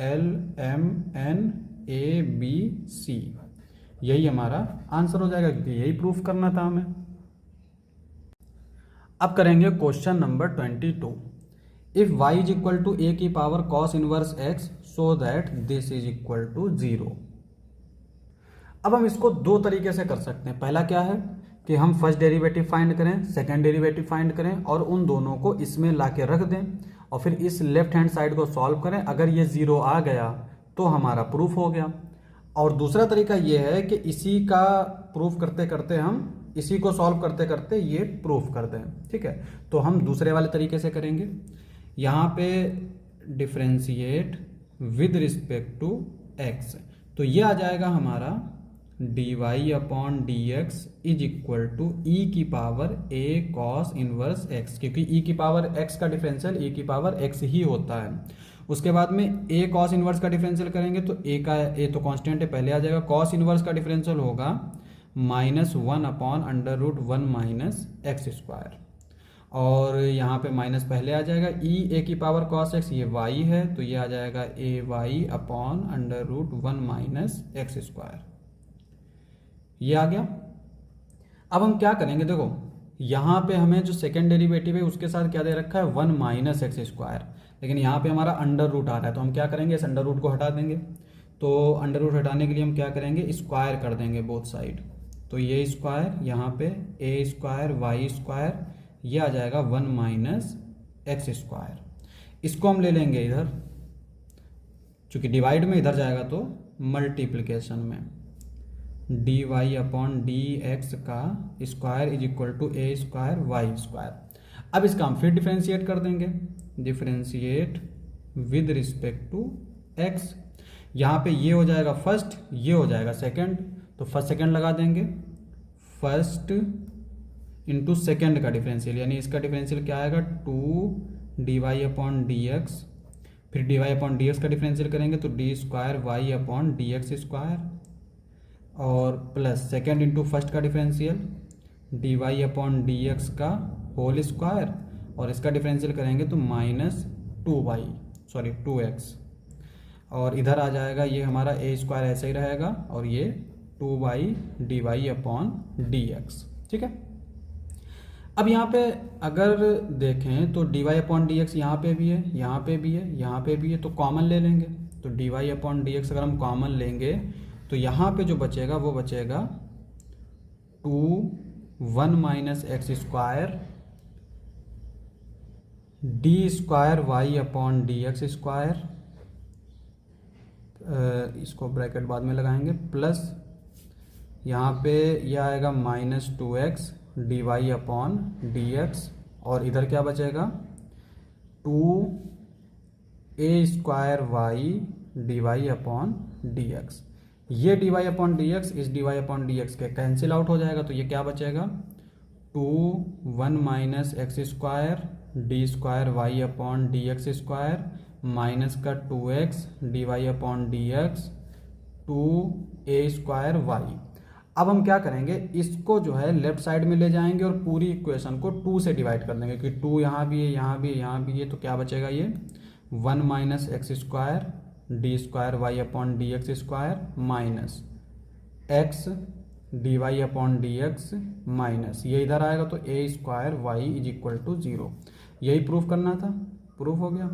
l m n a b c. यही हमारा आंसर हो जाएगा क्योंकि यही प्रूफ करना था हमें। अब करेंगे question number 22। If y is equal to a की power cos inverse x so that this is equal to 0। अब हम इसको दो तरीके से कर सकते हैं। पहला क्या है कि हम फर्स्ट डेरिवेटिव फाइंड करें, सेकंड डेरिवेटिव फाइंड करें और उन दोनों को इसमें लाके रख दें और फिर इस लेफ्ट हैंड साइड को सॉल्व करें। अगर ये 0 आ गया तो हमारा प्रूफ हो गया। और दूसरा तरीका ये है कि इसी का प्रूफ करते करते हम इसी को सॉल्व करते करते ये प्रूफ कर दें, ठीक है। तो हम दूसरे वाले तरीके से करेंगे। यहाँ पे differentiate with respect to x, तो ये आ जाएगा हमारा dy upon d x is equal to e की power a cos inverse x, क्योंकि e की पावर x का डिफरेंशियल e की पावर x ही होता है। उसके बाद में a कॉस इनवर्स का डिफरेंशियल करेंगे तो a तो कांस्टेंट है, पहले आ जाएगा। कॉस इनवर्स का डिफरेंशियल होगा -1 upon under root 1 minus x square, और यहाँ पे माइनस पहले आ जाएगा। ए की पावर कॉस एक्स ये y है तो ये आ जाएगा a y upon under root 1 minus x square, ये आ गया। अब हम क्या करेंगे, देखो यहाँ पे हमें जो सेकेंड डेरिवेटिव है उसके साथ क्या दे रखा है 1 माइनस एक्स स्क्वायर, लेकिन यहाँ पे हमारा अंडर रूट आ रहा है तो हम क्या करेंगे इस अंडर रूट को हटा देंगे। तो अंडर रूट हटाने के लिए हम क्या करेंगे स्क्वायर कर देंगे बोथ साइड, तो ये स्क्वायर यहाँ पे ए स्क्वायर वाई स्क्वायर, ये आ जाएगा 1 माइनस एक्स स्क्वायर। इसको हम ले लेंगे इधर, चूंकि डिवाइड में इधर जाएगा तो मल्टीप्लिकेशन में d y upon d x का square is equal to a square y square. अब इसका हम फिर डिफ्रेंशिएट कर देंगे, differentiate with respect to x. यहाँ पे ये हो जाएगा फर्स्ट, ये हो जाएगा सेकंड, तो फर्स्ट सेकंड लगा देंगे। फर्स्ट इंटू सेकेंड का डिफरेंशियल, यानी इसका डिफरेंशियल क्या आएगा 2 d y upon d x, फिर d y upon d x का डिफरेंशियल करेंगे तो d square y upon d x square, और प्लस सेकेंड इंटू फर्स्ट का differential d y upon d x का होल स्क्वायर, और इसका डिफरेंशियल करेंगे तो -2x, और इधर आ जाएगा ये हमारा ए स्क्वायर ऐसे ही रहेगा और ये 2 d y upon d x, ठीक है। अब यहाँ पे अगर देखें तो d y upon d x यहाँ पे भी है, यहाँ पे भी है, यहाँ पे भी है, तो कॉमन ले लेंगे। तो d y upon d x अगर हम कॉमन लेंगे तो यहाँ पे जो बचेगा वो बचेगा 1 minus x square d square y upon d x square, इसको ब्रैकेट बाद में लगाएंगे, प्लस यहाँ पे यह आएगा -2x d y upon d x, और इधर क्या बचेगा 2a square y d y upon d x. ये d y upon d x इस d y upon d x के कैंसिल आउट हो जाएगा, तो ये क्या बचेगा 1 minus x square d square y upon d x square minus का 2x d y upon d x 2a square वाई। अब हम क्या करेंगे, इसको जो है लेफ्ट साइड में ले जाएंगे और पूरी इक्वेशन को 2 से डिवाइड कर देंगे, कि 2 यहाँ भी है, यहाँ भी है, यहाँ भी है, तो क्या बचेगा ये 1 minus x square d square y upon d x square minus x d y upon d x minus ये इधर आएगा तो a square y is equal to 0। यही प्रूफ करना था, प्रूफ हो गया।